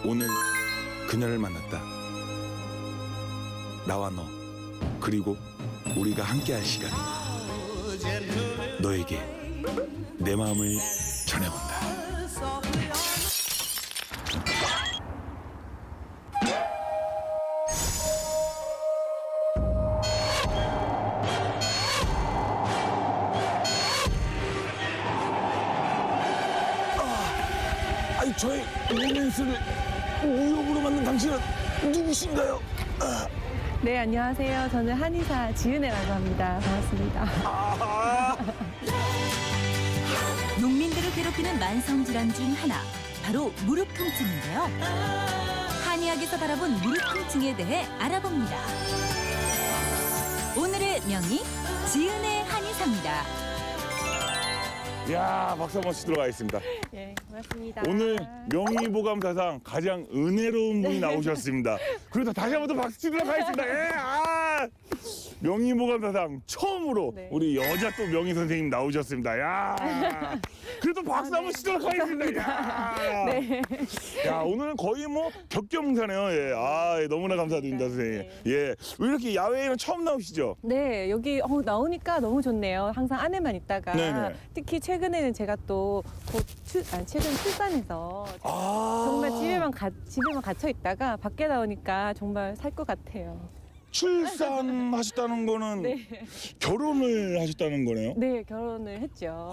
오늘 그녀를 만났다. 나와 너, 그리고 우리가 함께할 시간이다. 너에게 내 마음을 전해본다. 아니, 저의 로맨스를 무협으로 만든 당신은 누구신가요? 네, 안녕하세요. 저는 한의사 지은혜라고 합니다. 반갑습니다. 농민들을 괴롭히는 만성질환 중 하나, 바로 무릎 통증인데요. 한의학에서 바라본 무릎 통증에 대해 알아봅니다. 오늘의 명의, 지은혜 한의사입니다. 야, 박수 한번 치도록 하겠습니다. 예, 고맙습니다. 오늘 명의보감사상 가장 은혜로운 분이 나오셨습니다. 그래서 다시 한번 더 박수 치도록 하겠습니다. 예, 명의보감사상 처음으로 네. 우리 여자 또 명의 선생님 나오셨습니다. 야, 그래도 박수 한번 치도록 하겠습니다. 야, 네. 야, 오늘은 거의 뭐 격경사네요. 예, 예, 너무나 감사드립니다, 선생님. 네. 예, 왜 이렇게 야외에는 처음 나오시죠? 네, 여기 나오니까 너무 좋네요. 항상 안에만 있다가 네네. 특히 최근에는 제가 또 최근 출산해서 정말 집에만 갇혀 있다가 밖에 나오니까 정말 살 것 같아요. 출산하셨다는 거는 네. 결혼을 하셨다는 거네요? 네, 결혼을 했죠.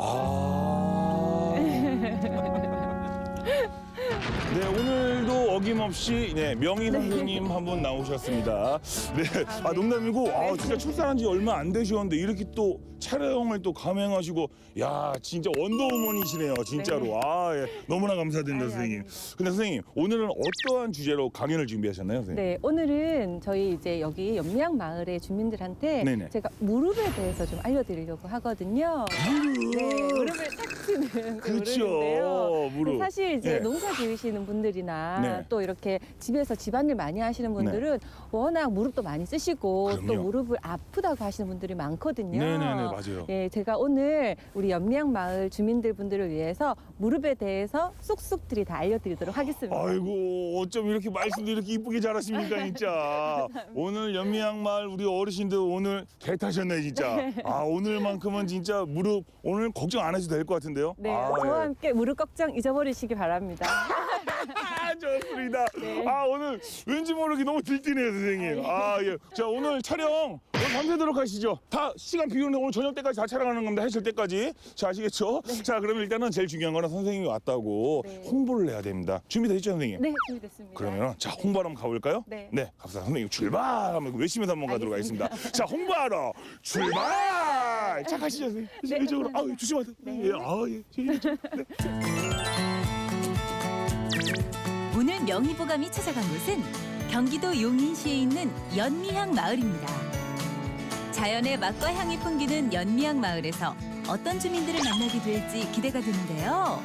네, 오늘도 어김없이 명의 선생님 한 분 나오셨습니다. 네, 네. 농담이고, 진짜 출산한 지 얼마 안 되셨는데 이렇게 또 촬영을 또 감행하시고, 야, 진짜 원더우먼이시네요, 진짜로. 네. 예, 너무나 감사드립니다, 선생님. 아닙니다. 근데 선생님, 오늘은 어떠한 주제로 강연을 준비하셨나요, 선생님? 네, 오늘은 저희 이제 여기 연미양 마을의 주민들한테 네네. 제가 무릎에 대해서 좀 알려드리려고 하거든요. 네, 무릎을 탁 치는 그 그렇죠, 무릎인데요. 무릎. 사실 이제 네. 농사 지으시는 분들이나 네. 또 이렇게 집에서 집안일 많이 하시는 분들은 워낙 무릎도 많이 쓰시고 그럼요. 또 무릎을 아프다고 하시는 분들이 많거든요. 네네네, 맞아요. 예, 제가 오늘 우리 연미양 마을 주민들 분들을 위해서 무릎에 대해서 쏙쏙들이 다 알려드리도록 하겠습니다. 아이고, 어쩜 이렇게 말씀도 이렇게 이쁘게 잘하십니까, 진짜. 오늘 연미양 마을 우리 어르신들 오늘 개 타셨네, 진짜. 오늘만큼은 진짜 무릎 오늘 걱정 안 해도 될 것 같은데요. 네, 예. 저와 함께 무릎 걱정 잊어버리시기 바랍니다. 좋습니다. 네. 오늘 왠지 모르게 너무 들뜨네요, 선생님. 예. 자, 오늘 촬영 오늘 밤새도록 하시죠. 다 시간 비우는데 오늘 저녁 때까지 다 촬영하는 겁니다. 해질 때까지. 자, 아시겠죠? 자, 그러면 일단은 제일 중요한 거는 선생님이 왔다고 네. 홍보를 해야 됩니다. 준비되셨죠, 선생님? 네, 준비됐습니다. 그러면 자, 홍보하러 한번 가볼까요? 네. 갑시다. 선생님 출발! 한번 외치면서 한번 가도록 하겠습니다. 자, 홍보하러 출발! 자, 가시죠, 선생님. 네, 이쪽으로. 감사합니다. 조심하세요. 네. 오늘 명의보감이 찾아간 곳은 경기도 용인시에 있는 연미향 마을입니다. 자연의 맛과 향이 풍기는 연미향 마을에서 어떤 주민들을 만나게 될지 기대가 되는데요.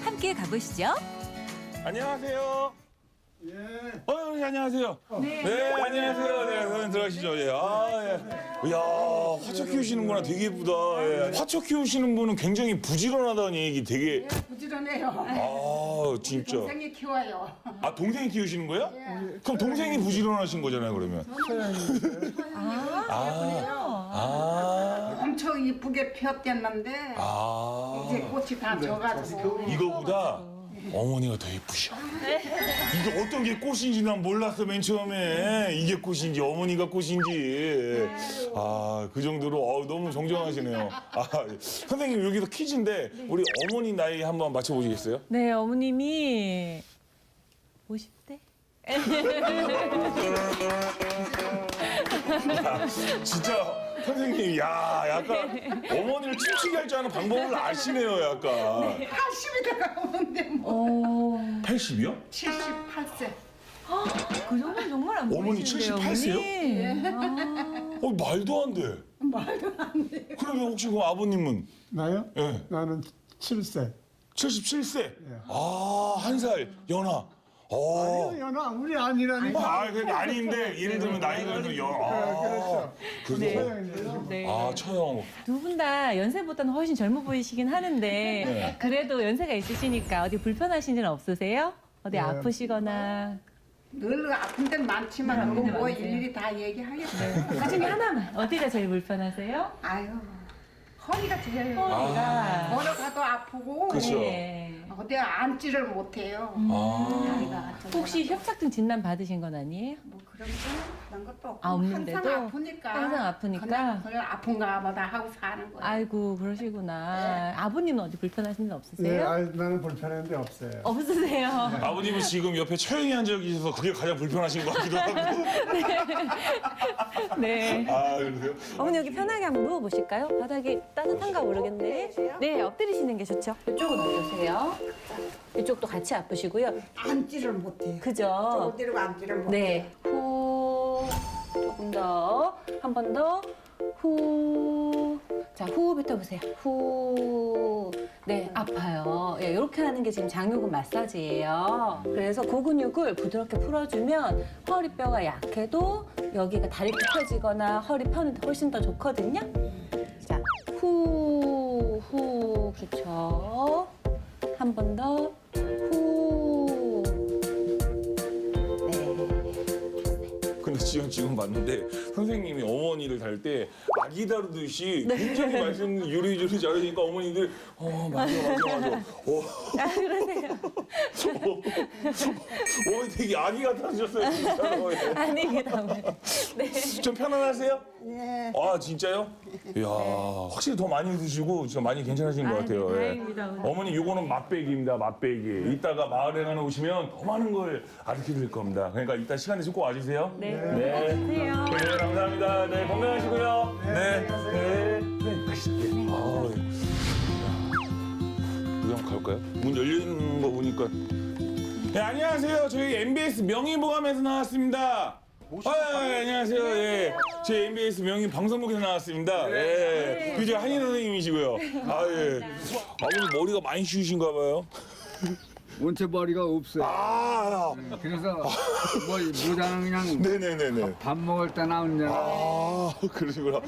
함께 가보시죠. 안녕하세요. 예. 네, 안녕하세요. 네, 안녕하세요. 네, 선생님 들어가시죠. 예. 이야, 화초 키우시는구나. 되게 예쁘다. 예. 화초 키우시는 분은 굉장히 부지런하다는 얘기 되게. 부지런해요. 진짜. 동생이 키워요. 동생이 키우시는 거예요? 그럼 동생이 부지런하신 거잖아요, 그러면. 엄청 이쁘게 피었댔는데 이제 꽃이 다 져가지고 이거보다 어머니가 더 예쁘셔. 이게 어떤 게 꽃인지 난 몰랐어, 맨 처음에. 이게 꽃인지 어머니가 꽃인지. 그 정도로 너무 정정하시네요. 선생님, 여기서 퀴즈인데 우리 어머니 나이 한번 맞춰보시겠어요? 네, 어머님이 50대? 진짜 선생님, 약간 어머니를 춤추게 할 줄 아는 방법을 아시네요, 약간. 80이 돼가는데 뭐 80이요? 78세. 그 정도는 정말 안 어머니 보이시는데요, 78세요? 어머니? 말도 안 돼. 말도 안 돼. 그러면 혹시 그 아버님은? 나요? 예. 나는 7세. 77세? 한 살 연하. 아니요, 연하 우리 아니라니까. 그러니까 아닌데 예를 들면 나이가 좀 그렇죠. 그래서 네. 처형. 두 분 다 연세보다는 훨씬 젊어 보이시긴 하는데 그래도 연세가 있으시니까 어디 불편하신 일은 없으세요? 어디 아프시거나. 늘 아픈 데는 많지만 그거 뭐 일일이 다 얘기하겠어요. 그 중에 하나만. 어디가 제일 불편하세요? 아유, 허리가 제일 허리가. 걸어가도 아프고 그쵸. 네. 어디 앉지를 못해요. 다리가 좀 혹시 협착증 진단 받으신 건 아니에요? 뭐 그런 것도 없고 아, 없는데도? 항상 아프니까 항상 아프니까? 그냥 아픈가 보다 하고 사는 거예요. 아이고 그러시구나. 아버님은 어디 불편하신 데 네, 없으세요? 나는 불편한 데 없어요. 없으세요? 아버님은 지금 옆에 처형이 앉아 계셔서 그게 가장 불편하신 것 같기도 하고. 네. 아, 그러세요? 어머니 여기 편하게 한번 누워보실까요? 바닥이 따뜻한가 모르겠네. 네, 엎드리시는 게 좋죠. 이쪽은 어떠세요? 이쪽도 같이 아프시고요. 앉지를 못해요. 그죠? 어디로 앉지를 못해요. 네. 후. 조금 더. 한 번 더. 후. 자, 후 뱉어보세요. 후. 네, 아파요. 예, 이렇게 하는 게 지금 장요근 마사지예요. 그래서 그 근육을 부드럽게 풀어주면 허리뼈가 약해도 여기가 다리 굽혀지거나 허리 펴는데 훨씬 더 좋거든요. 자, 후, 후. 그렇죠. 한 번 더. 후. 네. 근데 지금 봤는데 선생님이 어머니를 다룰 때 아기 다루듯이 굉장히 말씀 요리조리 잘하니까 어머니들 맞아. 아, 그러세요. 어머니 되게 아기 같아지셨어요 진짜로. 아닙니다. 네. 좀 편안하세요? 네. 아 진짜요? 이야 확실히 더 많이 드시고 진짜 많이 괜찮으신 것 같아요. 네, 예. 다행입니다. 오늘. 어머니 요거는 맛배기입니다. 맛배기. 이따가 마을에 가나 오시면 더 많은 걸 가르쳐 드릴 겁니다. 그러니까 이따 시간 되시면 꼭 와주세요. 네. 네. 안녕하세요. 네, 감사합니다. 네, 건강하시고요. 네. 네. 아, 여기 한번 가볼까요? 문 열려 있는 거 보니까. 네, 안녕하세요. 저희 MBS 명의보감에서 나왔습니다. 안녕하세요. 예. 저희 MBS 명의 방송국에서 나왔습니다. 예. 그저 한인 선생님이시고요. 아, 예. 아버님 머리가 많이 쉬우신가 봐요. 원체 머리가 없어요. 아, 그래서 뭐 모자는 그냥 네네네네. 밥 먹을 때 나오냐. 아, 그러시구나.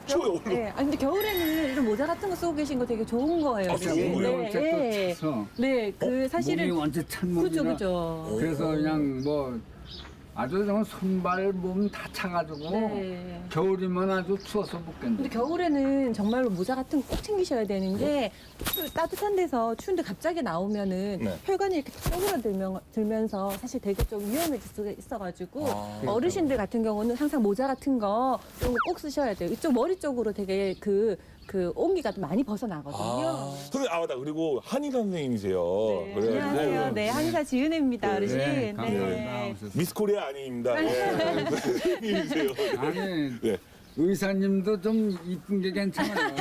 추워요, 오늘. 네. 아, 근데 겨울에는 이런 모자 같은 거 쓰고 계신 거 되게 좋은 거예요. 아, 좋은 거예요? 원체 네. 또 차서 네, 그 사실은 몸이 완전 찬 그죠, 몸이라. 그죠. 그래서 그냥 뭐 아주 정말 손발 몸 다 차가지고 네. 겨울이면 아주 추워서 못 근데 견뎌. 겨울에는 정말로 모자 같은 거 꼭 챙기셔야 되는 게 따뜻한 데서 추운데 갑자기 나오면은 네. 혈관이 이렇게 쪼그라들면서 사실 되게 좀 위험해질 수가 있어가지고 어르신들 같은 경우는 항상 모자 같은 거 이런 거 꼭 쓰셔야 돼요. 이쪽 머리 쪽으로 되게 그 온기가 많이 벗어나거든요. 선생님, 맞다. 그리고 한의사 선생님이세요. 네, 안녕하세요. 네, 한의사 지은혜입니다, 어르신. 네, 감사합니다. 미스 코리아 아니입니다. 네. 선생님이세요. 아니 네. 의사님도 좀 이쁜 게 괜찮아요.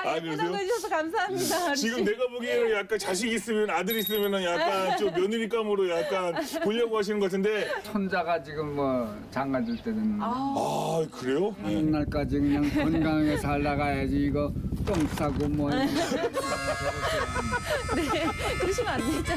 아, 예쁘다고 그러세요? 해주셔서 감사합니다, 어르신. 지금 내가 보기에는 약간 자식 있으면 아들 있으면 약간 좀 며느리감으로 약간 보려고 하시는 것 같은데. 손자가 지금 뭐 장가들 때는 아, 그래요? 네. 하는 날까지 그냥 건강하게 살다가야지 이거 똥 싸고 뭐 네, 그러시면 안 되죠.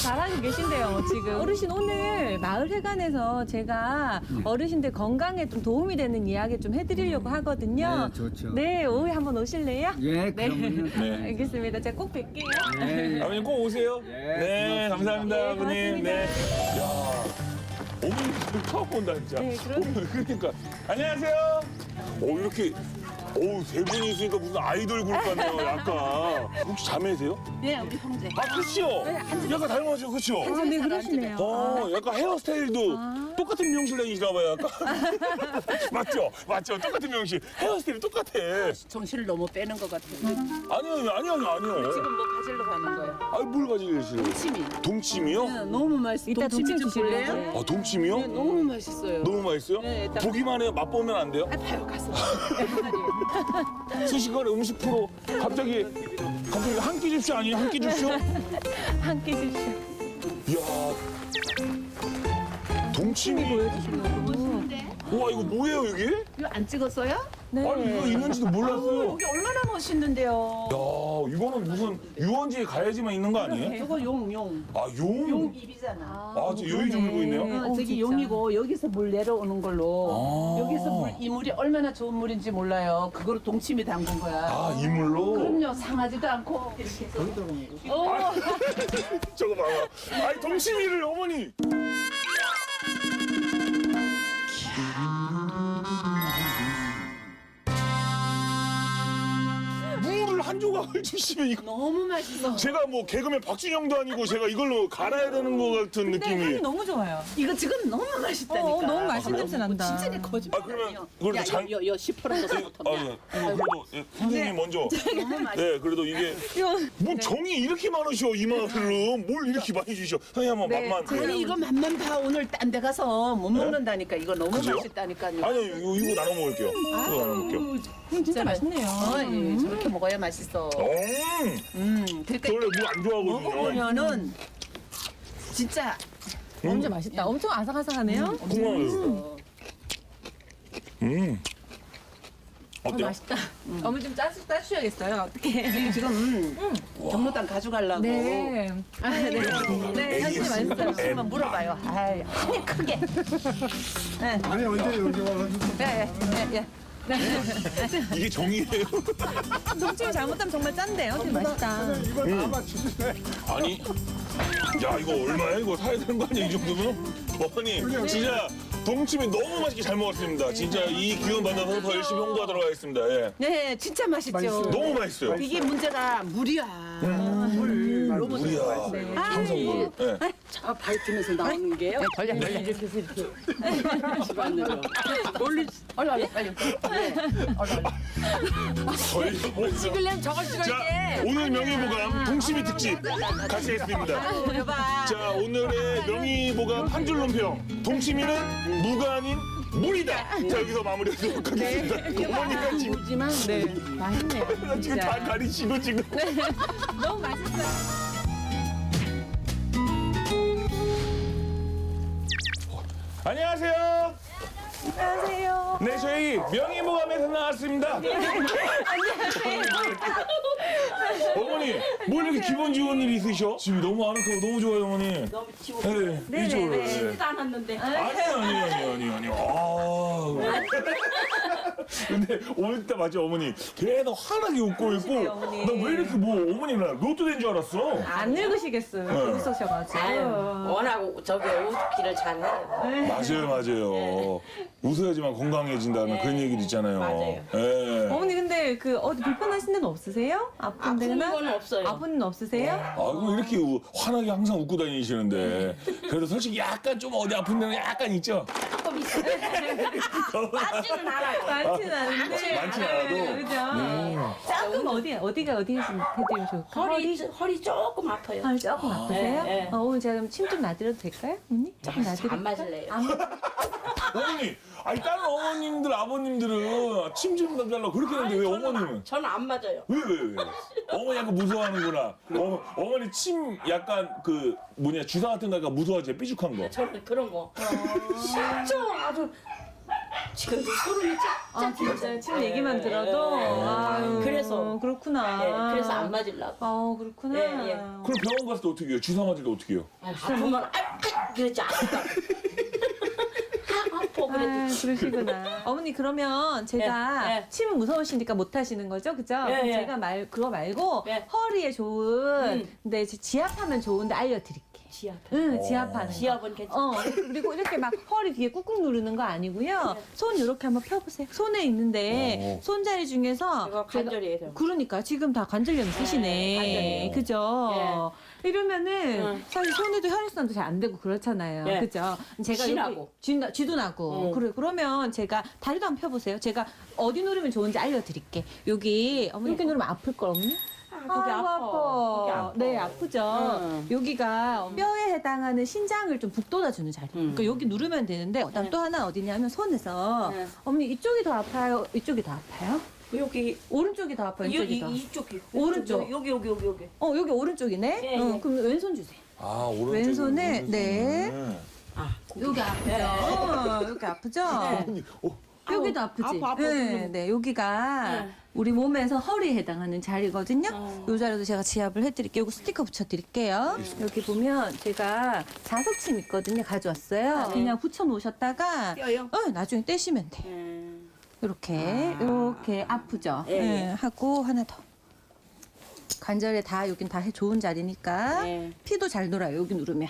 잘하고 계신데요, 지금. 어르신, 오늘 마을회관에서 제가 어르신들 건강에 좀 도움이 되는 이야기 좀 해드리려고 하거든요. 네, 좋죠. 네, 오후에 한번 오실래요? 예, 그러면 네. 알겠습니다. 제가 꼭 뵐게요. 예. 아버님 꼭 오세요. 네, 감사합니다, 네, 아버님. 고맙습니다. 네. 야, 어머니 처음 본다 진짜. 네, 그러네. 그러니까. 안녕하세요. 이렇게. 세 분이 있으니까 무슨 아이돌 그룹 같네요, 약간. 혹시 자매세요? 네, 우리 형제. 그치요? 약간 닮아죠, 그치요? 아, 네, 그러시네요. 약간 헤어스타일도 똑같은 미용실장이시나 봐요, 약간. 맞죠? 똑같은 미용실. 헤어스타일이 똑같아. 정신을 너무 빼는 것 같아요. 아니요. 지금 뭐 가지러 가는 거예요? 아니, 뭘 가지려시요? 침이. 동치미요? 네, 너무 맛있어요. 이따 동침 좀 주실래요? 볼래요? 아, 동치미요? 네, 너무 맛있어요. 너무 맛있어요? 네, 일단- 보기만 해요. 맛보면 안 돼요? 아, 봐요, 가서. 수식어의 음식 프로 갑자기 한 끼 줍쇼 아니에요? 한 끼 줍쇼? 한 끼 주시죠. 이야 동치미 우와 이거 뭐예요 여기? 이거 안 찍었어요? 네. 아니 이거 있는지도 몰랐어요. 여기 얼마나 멋있는데요. 야 이거는 무슨 유원지에 가야지만 있는 거 아니에요? 저거 용. 아 용? 용 입이잖아. 저 여기 좀 들고 있네요. 네. 저기 진짜. 용이고 여기서 물 내려오는 걸로 아. 여기서 물 이물 물이 얼마나 좋은 물인지 몰라요. 그거로 동치미 담근 거야. 아, 이물로? 그럼요, 상하지도 않고 이렇게 해서. 저거 봐봐. 아이, 동치미를 어머니. 무를 한 조각을 주시면 이거. 너무 맛있어. 제가 뭐 개그맨 박준영도 아니고 제가 이걸로 갈아야 되는 것 같은 근데 향이 느낌이. 너무 좋아요. 이거 지금 너무 맛있다니까. 너무 맛있는 냄새 난다. 진짜 내 거짓말. 아, 그러면 그래도 장. 여 10%도 더 아, 못한다. 예. 그래도 예, 선생님 먼저. 네, 그래도 이게 뭐 정이 이렇게 많으셔 이 마을로 뭘 이렇게 많이 주셔. 선생님 한번 맛만. 아니 이거 맛만 봐. 오늘 딴 데 가서 못 먹는다니까. 이거 너무 그죠? 맛있다니까요. 아니 이거 나눠 먹을게요. 이거 나눠 먹을게요. 진짜 맛있네요. 예, 저렇게 먹어야 맛있어. 그러니까 저 원래 무 안 좋아하거든요. 먹어보면은 진짜 진짜 맛있다. 엄청 아삭아삭하네요. 궁금해요. 어때요? 맛있다. 어머니 좀 짜주셔야겠어요. 어떻게? 지금 경로당 가져가려고. 네. 네, 사실 맛있어요. 한번 물어봐요. 아이, 크게. 아니 언제 여기 와가지고 예. 이게 정이에요? 동치미 잘못하면 정말 짠데요. 되게 맛있다. 이거 다 맞추시네. 아니, 야 이거 얼마야? 이거 사야 되는 거 아니야 이 정도면? 어머니, 진짜 동치미 너무 맛있게 잘 먹었습니다. 진짜 이 기운 받아서 더 열심히 홍보하도록 하겠습니다. 예. 네, 진짜 맛있죠. 맛있어요. 너무 맛있어요. 이게 문제가 물이야. 물. 너무 우리야, 항성물. 예. 저 밝히면서 나오는 게요. 걸려. 이렇게 해서 이렇게. 집안으로. 멀리. 얼른 빨리. 찍으려면 저걸 찍을게. 오늘 명예보감 동치미 특집 같이 했습니다. 자, 오늘의 명예보감 한 줄 논평. 동치미는 무가 아닌 물이다. 자, 여기서 마무리하도록 하겠습니다. 어머니가 지금 하지만 네, 맛있네요. 지금 다 가리시고 지금. 너무 맛있어요. 안녕하세요. 안녕하세요. 네, 저희 명예보감에서 나왔습니다. 어머니, 뭐 이렇게 기분 좋은 일 있으셔? 집이 너무 아늑하고 너무 좋아요, 어머니. 너무 치고. 네, 이쪽으로. 네. 쉽지도 않았는데. 아니요. 아. 근데 오늘따 맞지, 어머니. 계속 환하게 웃고 있고. 어머니. 나 왜 이렇게 뭐, 어머니는 로또 된 줄 알았어. 안 늙으시겠어요. 거기 있으셔가지고. 워낙 저기 웃기를 잘해요. 맞아요. 웃어야지만 건강해진다는 그런 얘기도 있잖아요. 맞아요. 예. 어머니 근데 그 어디 불편하신 데는 없으세요? 아픈 데나? 아픈 건 없어요. 아픈 데는 없으세요? 아이고, 이렇게 환하게 항상 웃고 다니시는데. 그래도 솔직히 약간 좀 어디 아픈 데는 약간 있죠? 맞지는 않아요. 많진 않은데. 많진 않아도. 그죠? 조금 어디가 해드리면 좋을까? 허리 조금 아파요. 허리 조금 아프세요? 네. 오늘 제가 그럼 침 좀 놔드려도 될까요? 언니? 조금 놔드릴까요? 안 맞을래요. 어머니, 아니 다른 어머님들, 아버님들은 침 좀 달라고 그렇게 하는데 왜 어머님은? 저는 안 맞아요. 왜? 어머니 약간 무서워하는구나. 어머니 침 약간 그 뭐냐 주사 같은 거 약간 무서워하지, 삐죽한 거. 저는 그런 거. 진짜 아주 지금도 소름이 쫙쫙 진짜 침 얘기만 들어도 아유, 그래서. 그렇구나. 네, 그래서 안 맞으려고. 그렇구나. 예, 예. 그럼 병원 갔을 때 어떻게 해요? 주사 맞을 때 어떻게 해요? 아프면 그러지 않을까. 아파 그래도. 그러시구나. 어머니 그러면 제가 예, 예. 침 무서우시니까 못 하시는 거죠, 그죠? 예, 예. 제가 그거 말고 예. 허리에 좋은, 근데 지압하면 좋은데 알려드릴게. 지압. 응, 지압하는 거. 지압은 괜찮아. 그리고 이렇게 막 허리 뒤에 꾹꾹 누르는 거 아니고요. 손 이렇게 한번 펴보세요. 손에 있는데 손자리 중에서 이거 관절이에요. 그러니까 지금 다 관절염 있으시네. 관절이에요. 그죠? 이러면은 사실 손에도 혈액순환도 잘 안 되고 그렇잖아요. 예. 그죠? 제가 쥐나고. 쥐도 나고. 그러면 제가 다리도 한번 펴보세요. 제가 어디 누르면 좋은지 알려드릴게. 여기 어머니 이렇게 누르면 아플 걸 없니? 거기 아이고, 아파. 거기 아파. 네, 아프죠. 여기가 뼈에 해당하는 신장을 좀 북돋아주는 자리. 그러니까 여기 누르면 되는데, 그다음 또 하나 어디냐면 손에서. 어머니 이쪽이 더 아파요? 이쪽이 더 아파요? 여기 오른쪽이 더 아파요? 이쪽이 더? 이쪽이. 오른쪽. 여기. 여기 오른쪽이네? 예, 예. 그럼 왼손 주세요. 아, 오른쪽. 왼손에, 네. 여기 아프죠? 여기 아프죠? 어머니, 여기도 아프지? 아파. 네, 여기가 우리 몸에서 허리에 해당하는 자리거든요. 이 자리도 제가 지압을 해드릴게요. 여기 스티커 붙여드릴게요. 여기 보면 제가 자석침 있거든요. 가져왔어요. 그냥 붙여놓으셨다가 떼어요? 나중에 떼시면 돼. 이렇게 아프죠? 예. 네, 하고 하나 더. 관절에 다 여긴 다 좋은 자리니까 예. 피도 잘 돌아요. 여기 누르면.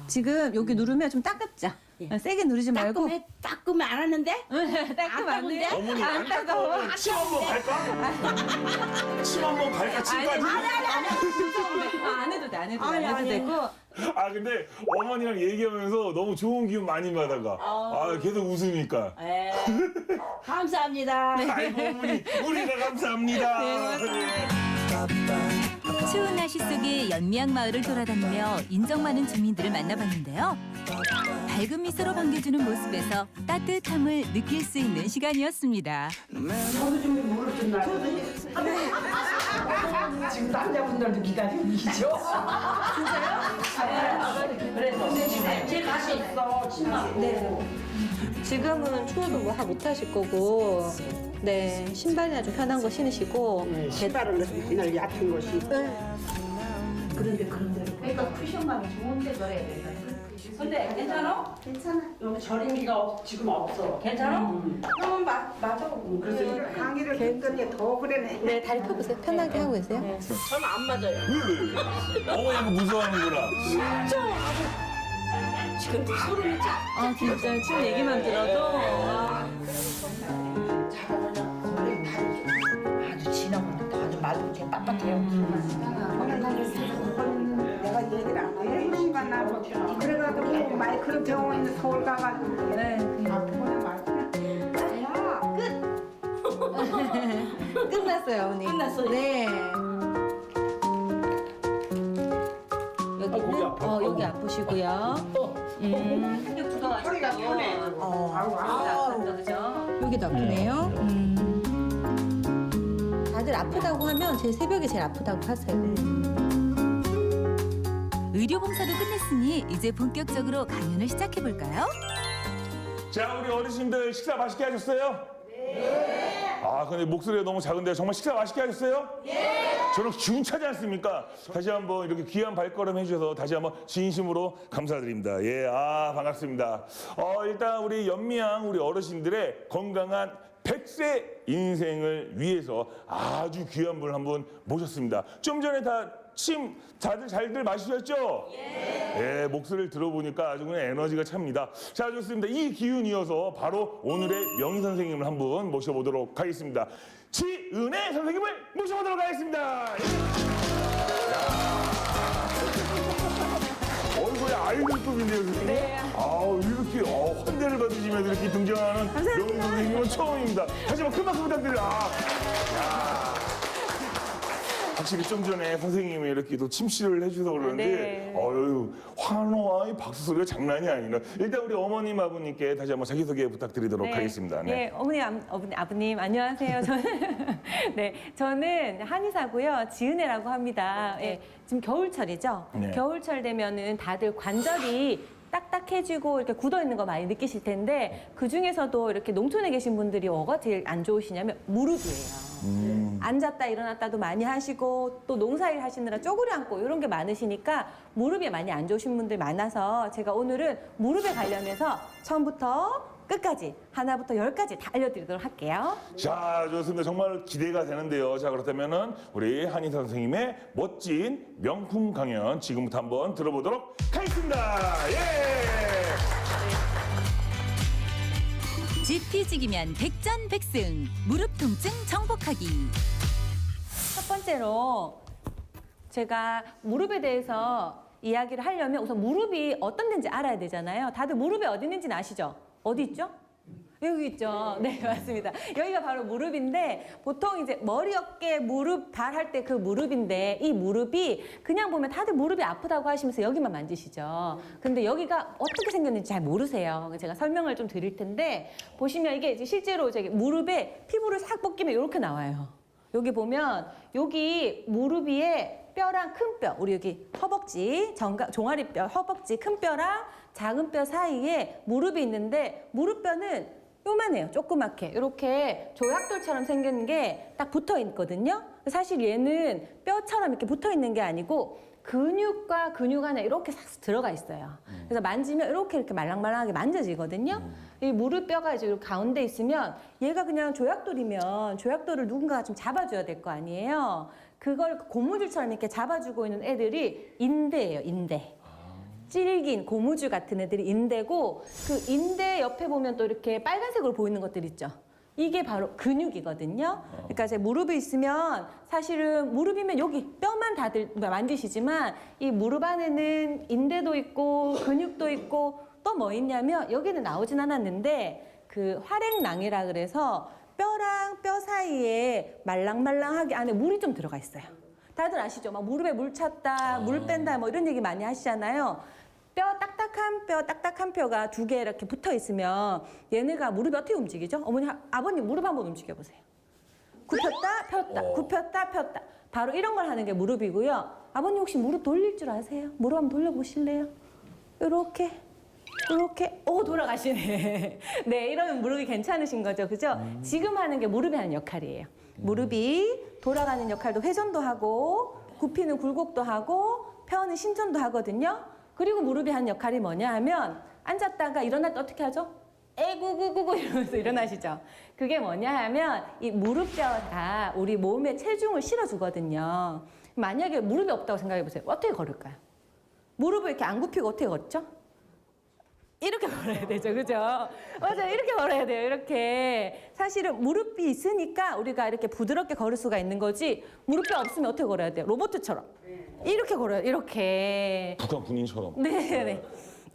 지금 여기 누르면 좀 따갑죠? 예. 세게 누르지 말고. 따끔해 안 하는데? 따끔 안 돼? 어머니 안 따가워. 침 한번 갈까? 침 한번 갈까? 침까지? 안 해도 돼, 안 해도 돼. 아니, 안 해도 아니. 되고. 아 근데 어머니랑 얘기하면서 너무 좋은 기운 많이 받아가. 아 계속 웃으니까. 예. 감사합니다. 아이고 어머니 우리가 감사합니다. 추운 날씨 속에 연미향 마을을 돌아다니며 인정 많은 주민들을 만나봤는데요. 밝은 미소로 반겨주는 모습에서 따뜻함을 느낄 수 있는 시간이었습니다. 지금 남자분들도 기다리고 계시죠? 진짜요? 제 맛이 있어, 진짜. 네. 지금은 추워도 뭐 못 하실 거고. 네. 신발이나 좀 편한 거 신으시고. 신발은 그날 얕은 것이. 그런데 그러니까 쿠션감이 좋은데 그래야 돼. 근데 괜찮아? 괜찮아. 여기 절임기가 지금 없어. 괜찮아? 한번 맞아보고. 그래서 이런 강의를 듣더니 더 그러네. 네, 다리 펴보세요. 편하게 하고 계세요. 저는 안 맞아요. 어머니가 무서워하는구나. 지금도 소름이 쫙. 아, 진짜 지금 얘기만 들어도. 아주 지나보는 아주 말도 좀 빳빳해요. 내가 얘기를 안 해. 순간 나고. 그래가지고 마이크로 병원에 서울 가가지고. 네. 아프구나 말이야. 끝났어요, 어머니. 끝났어요? 네. 여기는 여기 아프시고요. 근육 굳어가지고. 허리가 편해. 그죠? 여기도 아프네요. 다들 아프다고 하면 제 새벽에 제일 아프다고 하세요. 의료 봉사도 끝냈으니 이제 본격적으로 강연을 시작해 볼까요? 자 우리 어르신들 식사 맛있게 하셨어요? 네. 아 근데 목소리가 너무 작은데 정말 식사 맛있게 하셨어요? 네. 저는 기운 차지 않습니까? 다시 한번 이렇게 귀한 발걸음 해주셔서 다시 한번 진심으로 감사드립니다. 예, 아 반갑습니다. 일단 우리 연미향 우리 어르신들의 건강한 100세 인생을 위해서 아주 귀한 분을 한분 모셨습니다. 좀 전에 침 다들 잘들 마시셨죠? 예, 목소리를 들어보니까 아주 그냥 에너지가 찹니다. 자, 좋습니다. 이 기운 이어서 바로 오늘의 명의 선생님을 한 분 모셔보도록 하겠습니다. 지은혜 선생님을 모셔보도록 하겠습니다. 얼굴이 아이돌급인데요, 선생님? 네. 아우, 이렇게 환대를 받으시면서 이렇게 등장하는 명의 선생님은 처음입니다. 다시 한번 큰 박수 부탁드립니다. 확실히 좀 전에 선생님이 이렇게 또 침실을 해주셔서 그러는데 네. 어휴 환호와 이 박수 소리가 장난이 아니네. 일단 우리 어머님 아버님께 다시 한번 자기소개 부탁드리도록 하겠습니다. 네, 어머니, 아버님 안녕하세요. 저는 한의사고요. 지은혜라고 합니다. 예, 지금 겨울철이죠. 네. 겨울철 되면은 다들 관절이 딱딱해지고 이렇게 굳어 있는 거 많이 느끼실 텐데 그 중에서도 이렇게 농촌에 계신 분들이 뭐가 제일 안 좋으시냐면 무릎이에요. 앉았다 일어났다도 많이 하시고 또 농사일 하시느라 쪼그려 앉고 이런 게 많으시니까 무릎이 많이 안 좋으신 분들 많아서 제가 오늘은 무릎에 관련해서 처음부터 끝까지 하나부터 10까지 다 알려드리도록 할게요. 자, 좋습니다. 정말 기대가 되는데요. 자, 그렇다면은 우리 한의사 선생님의 멋진 명품 강연 지금부터 한번 들어보도록 하겠습니다. 예! 지피지기면 백전백승 무릎 통증 정복하기. 첫 번째로 제가 무릎에 대해서 이야기를 하려면 우선 무릎이 어떤 데인지 알아야 되잖아요. 다들 무릎이 어디 있는지는 아시죠? 어디 있죠? 여기 있죠. 네, 맞습니다. 여기가 바로 무릎인데 보통 이제 머리, 어깨, 무릎, 발 할 때 그 무릎인데 이 무릎이 그냥 보면 다들 무릎이 아프다고 하시면서 여기만 만지시죠. 근데 여기가 어떻게 생겼는지 잘 모르세요. 제가 설명을 좀 드릴 텐데 보시면 이게 이제 실제로 저기 무릎에 피부를 싹 벗기면 이렇게 나와요. 여기 보면 여기 무릎 위에 뼈랑 큰 뼈, 우리 여기 허벅지, 종아리뼈, 허벅지 큰 뼈랑 작은 뼈 사이에 무릎이 있는데 무릎뼈는 요만해요. 조그맣게 이렇게 조약돌처럼 생긴 게 딱 붙어 있거든요. 사실 얘는 뼈처럼 이렇게 붙어 있는 게 아니고 근육과 근육 안에 이렇게 싹 들어가 있어요. 그래서 만지면 이렇게 말랑말랑하게 만져지거든요. 이 무릎뼈가 이제 요 가운데 있으면 얘가 그냥 조약돌이면 조약돌을 누군가가 좀 잡아줘야 될 거 아니에요. 그걸 고무줄처럼 이렇게 잡아주고 있는 애들이 인대예요, 인대. 질긴 고무줄 같은 애들이 인대고 그 인대 옆에 보면 또 이렇게 빨간색으로 보이는 것들 있죠. 이게 바로 근육이거든요. 그러니까 제 무릎이 있으면 사실은 무릎이면 여기 뼈만 다들 만지시지만 이 무릎 안에는 인대도 있고 근육도 있고 또 뭐 있냐면 여기는 나오진 않았는데 그 활액낭이라 그래서 뼈랑 뼈 사이에 말랑말랑하게 안에 물이 좀 들어가 있어요. 다들 아시죠? 막 무릎에 물 찼다, 물 뺀다 뭐 이런 얘기 많이 하시잖아요. 뼈 딱딱한 뼈가 두 개 이렇게 붙어 있으면 얘네가 무릎이 어떻게 움직이죠? 어머니, 아버님 무릎 한번 움직여 보세요. 굽혔다, 폈다, 굽혔다, 폈다. 바로 이런 걸 하는 게 무릎이고요. 아버님 혹시 무릎 돌릴 줄 아세요? 무릎 한번 돌려보실래요? 이렇게. 오, 돌아가시네. 네, 이러면 무릎이 괜찮으신 거죠, 그죠? 지금 하는 게 무릎이 하는 역할이에요. 무릎이 돌아가는 역할도 회전도 하고, 굽히는 굴곡도 하고, 펴는 신전도 하거든요. 그리고 무릎이 하는 역할이 뭐냐 하면, 앉았다가 일어날 때 어떻게 하죠? 에구구구구 이러면서 일어나시죠. 그게 뭐냐 하면, 이 무릎뼈가 우리 몸에 체중을 실어주거든요. 만약에 무릎이 없다고 생각해 보세요. 어떻게 걸을까요? 무릎을 이렇게 안 굽히고 어떻게 걷죠? 이렇게 걸어야 되죠, 그죠? 맞아요, 이렇게 걸어야 돼요, 이렇게. 사실은 무릎이 있으니까 우리가 이렇게 부드럽게 걸을 수가 있는 거지, 무릎뼈 없으면 어떻게 걸어야 돼요? 로봇처럼. 이렇게 걸어요, 이렇게. 북한 군인처럼. 네.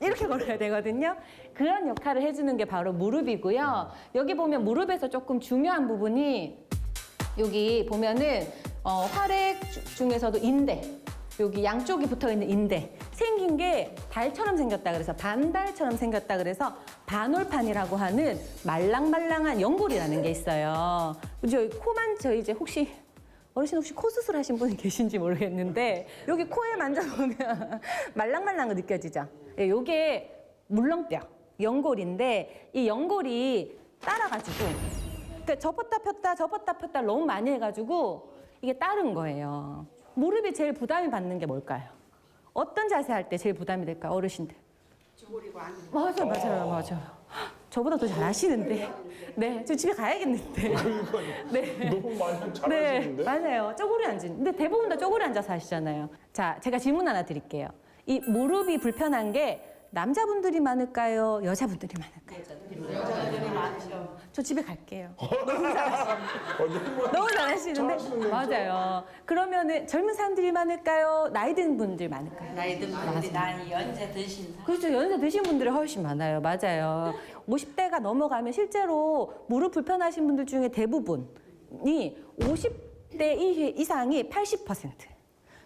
이렇게 걸어야 되거든요. 그런 역할을 해주는 게 바로 무릎이고요. 여기 보면 무릎에서 조금 중요한 부분이 여기 보면은 활액 중에서도 인대. 여기 양쪽이 붙어있는 인대 생긴 게 달처럼 생겼다 그래서 반달처럼 생겼다 그래서 반올판이라고 하는 말랑말랑한 연골이라는 게 있어요. 저희 코만 저희 이제 혹시 어르신 혹시 코 수술하신 분이 계신지 모르겠는데 여기 코에 만져보면 말랑말랑한 거 느껴지죠? 이게 물렁뼈 연골인데 이 연골이 따라가지고 그러니까 접었다 폈다 너무 많이 해가지고 이게 따른 거예요. 무릎이 제일 부담이 받는 게 뭘까요? 어떤 자세 할 때 제일 부담이 될까요? 어르신들. 맞아요. 저보다 더 잘 아시는데. 네, 저 집에 가야겠는데. 네. 너무 많이 잘하시는데? 네, 맞아요. 쪼그려 앉은. 근데 대부분 다 쪼그려 앉아서 하시잖아요. 자, 제가 질문 하나 드릴게요. 이 무릎이 불편한 게 남자분들이 많을까요? 여자분들이 많을까요? 여자분들이 많죠. 저 집에 갈게요. 너무 잘하시는데. 너무 잘하시는데. 맞아요. 그러면은 젊은 사람들이 많을까요? 나이 든 분들이 많을까요? 나이 든 분들이 나이 연세 드신 사람. 그렇죠. 연세 드신 분들이 훨씬 많아요. 맞아요. 50대가 넘어가면 실제로 무릎 불편하신 분들 중에 대부분이 50대 이상이 80%.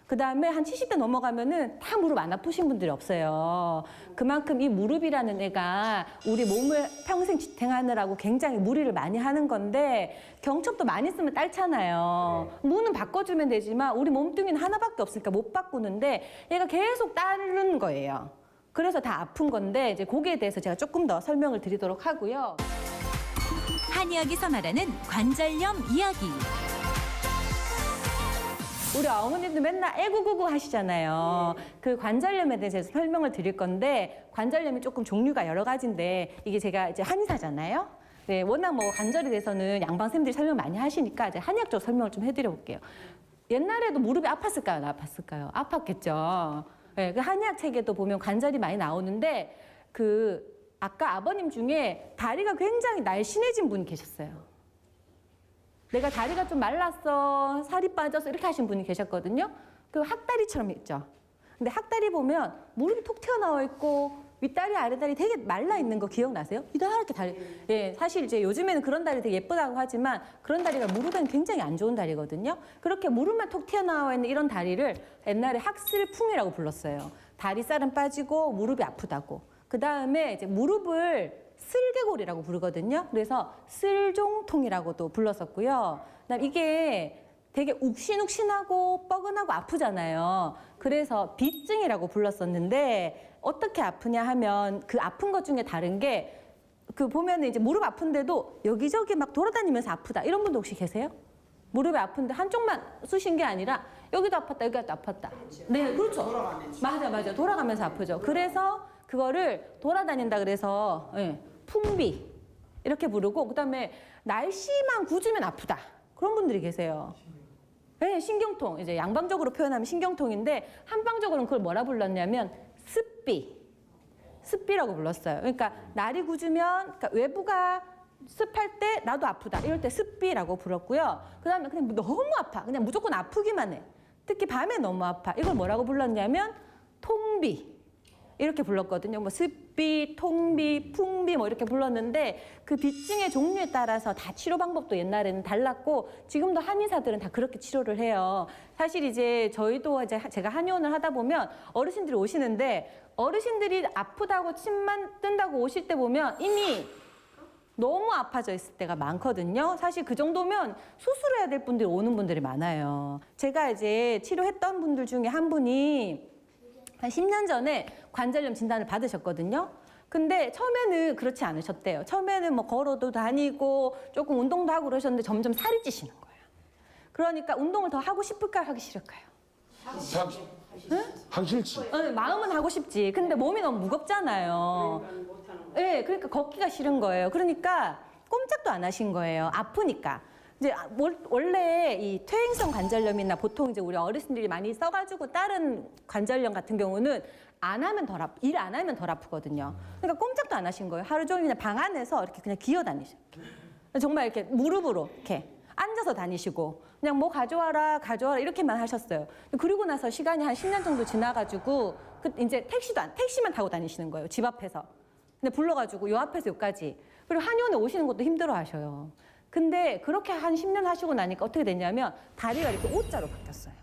그 다음에 한 70대 넘어가면은 다 무릎 안 아프신 분들이 없어요. 그만큼 이 무릎이라는 애가 우리 몸을 평생 지탱하느라고 굉장히 무리를 많이 하는 건데 경첩도 많이 쓰면 딸잖아요. 무는 바꿔주면 되지만 우리 몸뚱이는 하나밖에 없으니까 못 바꾸는데 얘가 계속 따르는 거예요. 그래서 다 아픈 건데 이제 거기에 대해서 제가 조금 더 설명을 드리도록 하고요. 한의학에서 말하는 관절염 이야기. 우리 어머님도 맨날 애구구구 하시잖아요. 그 관절염에 대해서 설명을 드릴 건데 관절염이 조금 종류가 여러 가지인데 이게 제가 이제 한의사잖아요. 네, 워낙 뭐 관절에 대해서는 양방쌤들이 설명 많이 하시니까 이제 한의학적으로 설명을 좀 해드려 볼게요. 옛날에도 무릎이 아팠을까요? 안 아팠을까요? 아팠겠죠. 네, 그 한의학 책에도 보면 관절이 많이 나오는데 그 아까 아버님 중에 다리가 굉장히 날씬해진 분이 계셨어요. 내가 다리가 좀 말랐어, 살이 빠져서 이렇게 하신 분이 계셨거든요. 그 학다리처럼 있죠. 근데 학다리 보면 무릎이 톡 튀어나와 있고 윗다리, 아래다리 되게 말라 있는 거 기억나세요? 이렇게 다리. 예, 사실 이제 요즘에는 그런 다리 되게 예쁘다고 하지만 그런 다리가 무릎에는 굉장히 안 좋은 다리거든요. 그렇게 무릎만 톡 튀어나와 있는 이런 다리를 옛날에 학슬풍이라고 불렀어요. 다리살은 빠지고 무릎이 아프다고. 그 다음에 이제 무릎을 슬개골이라고 부르거든요. 그래서 슬종통이라고도 불렀었고요. 그다음에 이게 되게 욱신욱신하고 뻐근하고 아프잖아요. 그래서 비증이라고 불렀었는데 어떻게 아프냐 하면 그 아픈 것 중에 다른 게 그 보면은 이제 무릎 아픈데도 여기저기 막 돌아다니면서 아프다 이런 분도 혹시 계세요? 무릎이 아픈데 한쪽만 쑤신 게 아니라 여기도 아팠다, 여기도 아팠다. 네, 그렇죠. 맞아. 돌아가면서 아프죠. 그래서 그거를 돌아다닌다 그래서 예, 풍비 이렇게 부르고 그다음에 날씨만 굳으면 아프다. 그런 분들이 계세요. 네, 신경통. 이제 양방적으로 표현하면 신경통인데 한방적으로는 그걸 뭐라 불렀냐면 습비라고 불렀어요. 그러니까 날이 굳으면 그러니까 외부가 습할 때 나도 아프다. 이럴 때 습비라고 불렀고요. 그다음에 그냥 너무 아파. 그냥 무조건 아프기만 해. 특히 밤에 너무 아파. 이걸 뭐라고 불렀냐면 통비. 이렇게 불렀거든요. 뭐 습비, 통비, 풍비 뭐 이렇게 불렀는데 그 비증의 종류에 따라서 다 치료 방법도 옛날에는 달랐고 지금도 한의사들은 다 그렇게 치료를 해요. 사실 이제 저희도 이제 제가 한의원을 하다 보면 어르신들이 오시는데 어르신들이 아프다고 침만 뜬다고 오실 때 보면 이미 너무 아파져 있을 때가 많거든요. 사실 그 정도면 수술해야 될 분들이 오는 분들이 많아요. 제가 이제 치료했던 분들 중에 한 분이 한 10년 전에 관절염 진단을 받으셨거든요. 근데 처음에는 그렇지 않으셨대요. 처음에는 뭐 걸어도 다니고 조금 운동도 하고 그러셨는데 점점 살이 찌시는 거예요. 그러니까 운동을 더 하고 싶을까요? 하기 싫을까요? 하기 싫지. 마음은 하고 싶지. 근데 몸이 너무 무겁잖아요. 네, 그러니까 걷기가 싫은 거예요. 그러니까 꼼짝도 안 하신 거예요. 아프니까. 이제 원래 이 퇴행성 관절염이나 보통 이제 우리 어르신들이 많이 써가지고 다른 관절염 같은 경우는 일 안 하면 덜 아프거든요. 그러니까 꼼짝도 안 하신 거예요. 하루 종일 그냥 방 안에서 이렇게 그냥 기어 다니셔. 정말 이렇게 무릎으로 이렇게 앉아서 다니시고 그냥 뭐 가져와라 이렇게만 하셨어요. 그리고 나서 시간이 한 10년 정도 지나가지고 이제 택시만 타고 다니시는 거예요. 집 앞에서. 근데 불러가지고 요 앞에서 요까지. 그리고 한의원에 오시는 것도 힘들어 하셔요. 근데 그렇게 한 10년 하시고 나니까 어떻게 됐냐면 다리가 이렇게 O자로 바뀌었어요.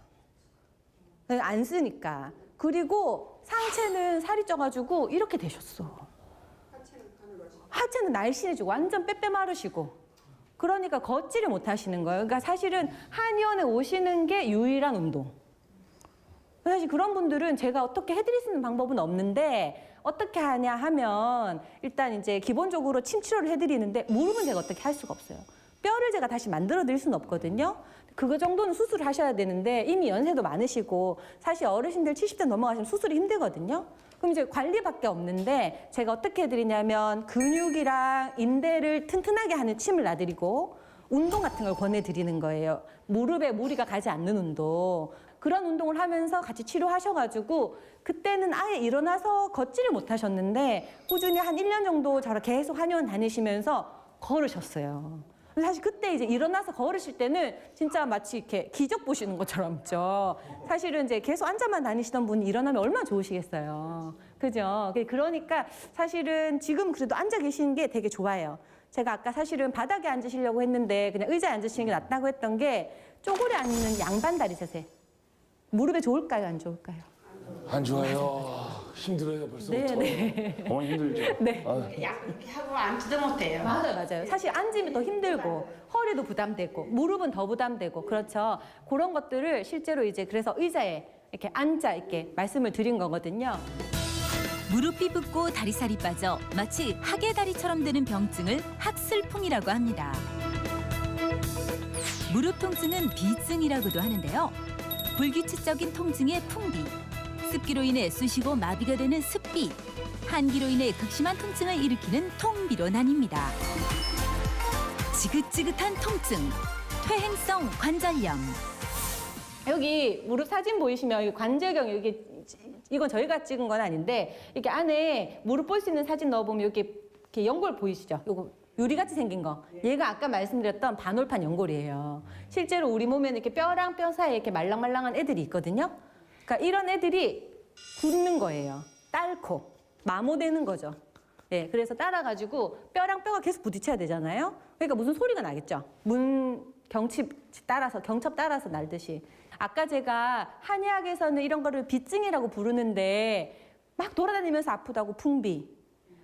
안 쓰니까. 그리고 상체는 살이 쪄가지고 이렇게 되셨어. 하체는 날씬해지고 완전 빼빼 마르시고. 그러니까 걷지를 못하시는 거예요. 그러니까 사실은 한의원에 오시는 게 유일한 운동. 사실 그런 분들은 제가 어떻게 해드릴 수 있는 방법은 없는데 어떻게 하냐 하면 일단 이제 기본적으로 침 치료를 해드리는데 무릎은 제가 어떻게 할 수가 없어요. 뼈를 제가 다시 만들어 드릴 수는 없거든요. 그거 정도는 수술을 하셔야 되는데 이미 연세도 많으시고 사실 어르신들 70대 넘어가시면 수술이 힘들거든요. 그럼 이제 관리밖에 없는데 제가 어떻게 해드리냐면 근육이랑 인대를 튼튼하게 하는 침을 놔드리고 운동 같은 걸 권해드리는 거예요. 무릎에 무리가 가지 않는 운동. 그런 운동을 하면서 같이 치료하셔가지고 그때는 아예 일어나서 걷지를 못하셨는데 꾸준히 한 1년 정도 저랑 계속 한의원 다니시면서 걸으셨어요. 사실 그때 이제 일어나서 걸으실 때는 진짜 마치 이렇게 기적 보시는 것처럼죠. 사실은 이제 계속 앉아만 다니시던 분이 일어나면 얼마나 좋으시겠어요. 그죠? 그러니까 사실은 지금 그래도 앉아 계시는 게 되게 좋아요. 제가 아까 사실은 바닥에 앉으시려고 했는데 그냥 의자에 앉으시는 게 낫다고 했던 게 쪼그려 앉는 양반 다리 자세. 무릎에 좋을까요? 안 좋을까요? 안 좋아요. 힘들어요 벌써부터. 네. 어머니 힘들죠? 네. 이렇게 하고 앉지도 못해요. 맞아요. 사실 앉으면 더 힘들고 허리도 부담되고 무릎은 더 부담되고 그렇죠. 그런 것들을 실제로 이제 그래서 의자에 이렇게 앉아 이렇게 말씀을 드린 거거든요. 무릎이 붓고 다리살이 빠져 마치 하계다리처럼 되는 병증을 학슬풍이라고 합니다. 무릎 통증은 비증이라고도 하는데요. 불규칙적인 통증의 풍비, 습기로 인해 쑤시고 마비가 되는 습비, 한기로 인해 극심한 통증을 일으키는 통비로 나뉩니다. 지긋지긋한 통증, 퇴행성 관절염. 여기 무릎 사진 보이시면 여기 관절경 이건 저희가 찍은 건 아닌데 이렇게 안에 무릎 볼 수 있는 사진 넣어보면 이렇게 연골 보이시죠? 요거 유리같이 생긴 거. 얘가 아까 말씀드렸던 반올판 연골이에요. 실제로 우리 몸에는 이렇게 뼈랑 뼈 사이에 이렇게 말랑말랑한 애들이 있거든요. 그러니까 이런 애들이 굳는 거예요. 딸코, 마모되는 거죠. 예, 그래서 따라가지고 뼈랑 뼈가 계속 부딪혀야 되잖아요. 그러니까 무슨 소리가 나겠죠. 경첩 따라서 날듯이. 아까 제가 한의학에서는 이런 거를 비증이라고 부르는데 막 돌아다니면서 아프다고 풍비,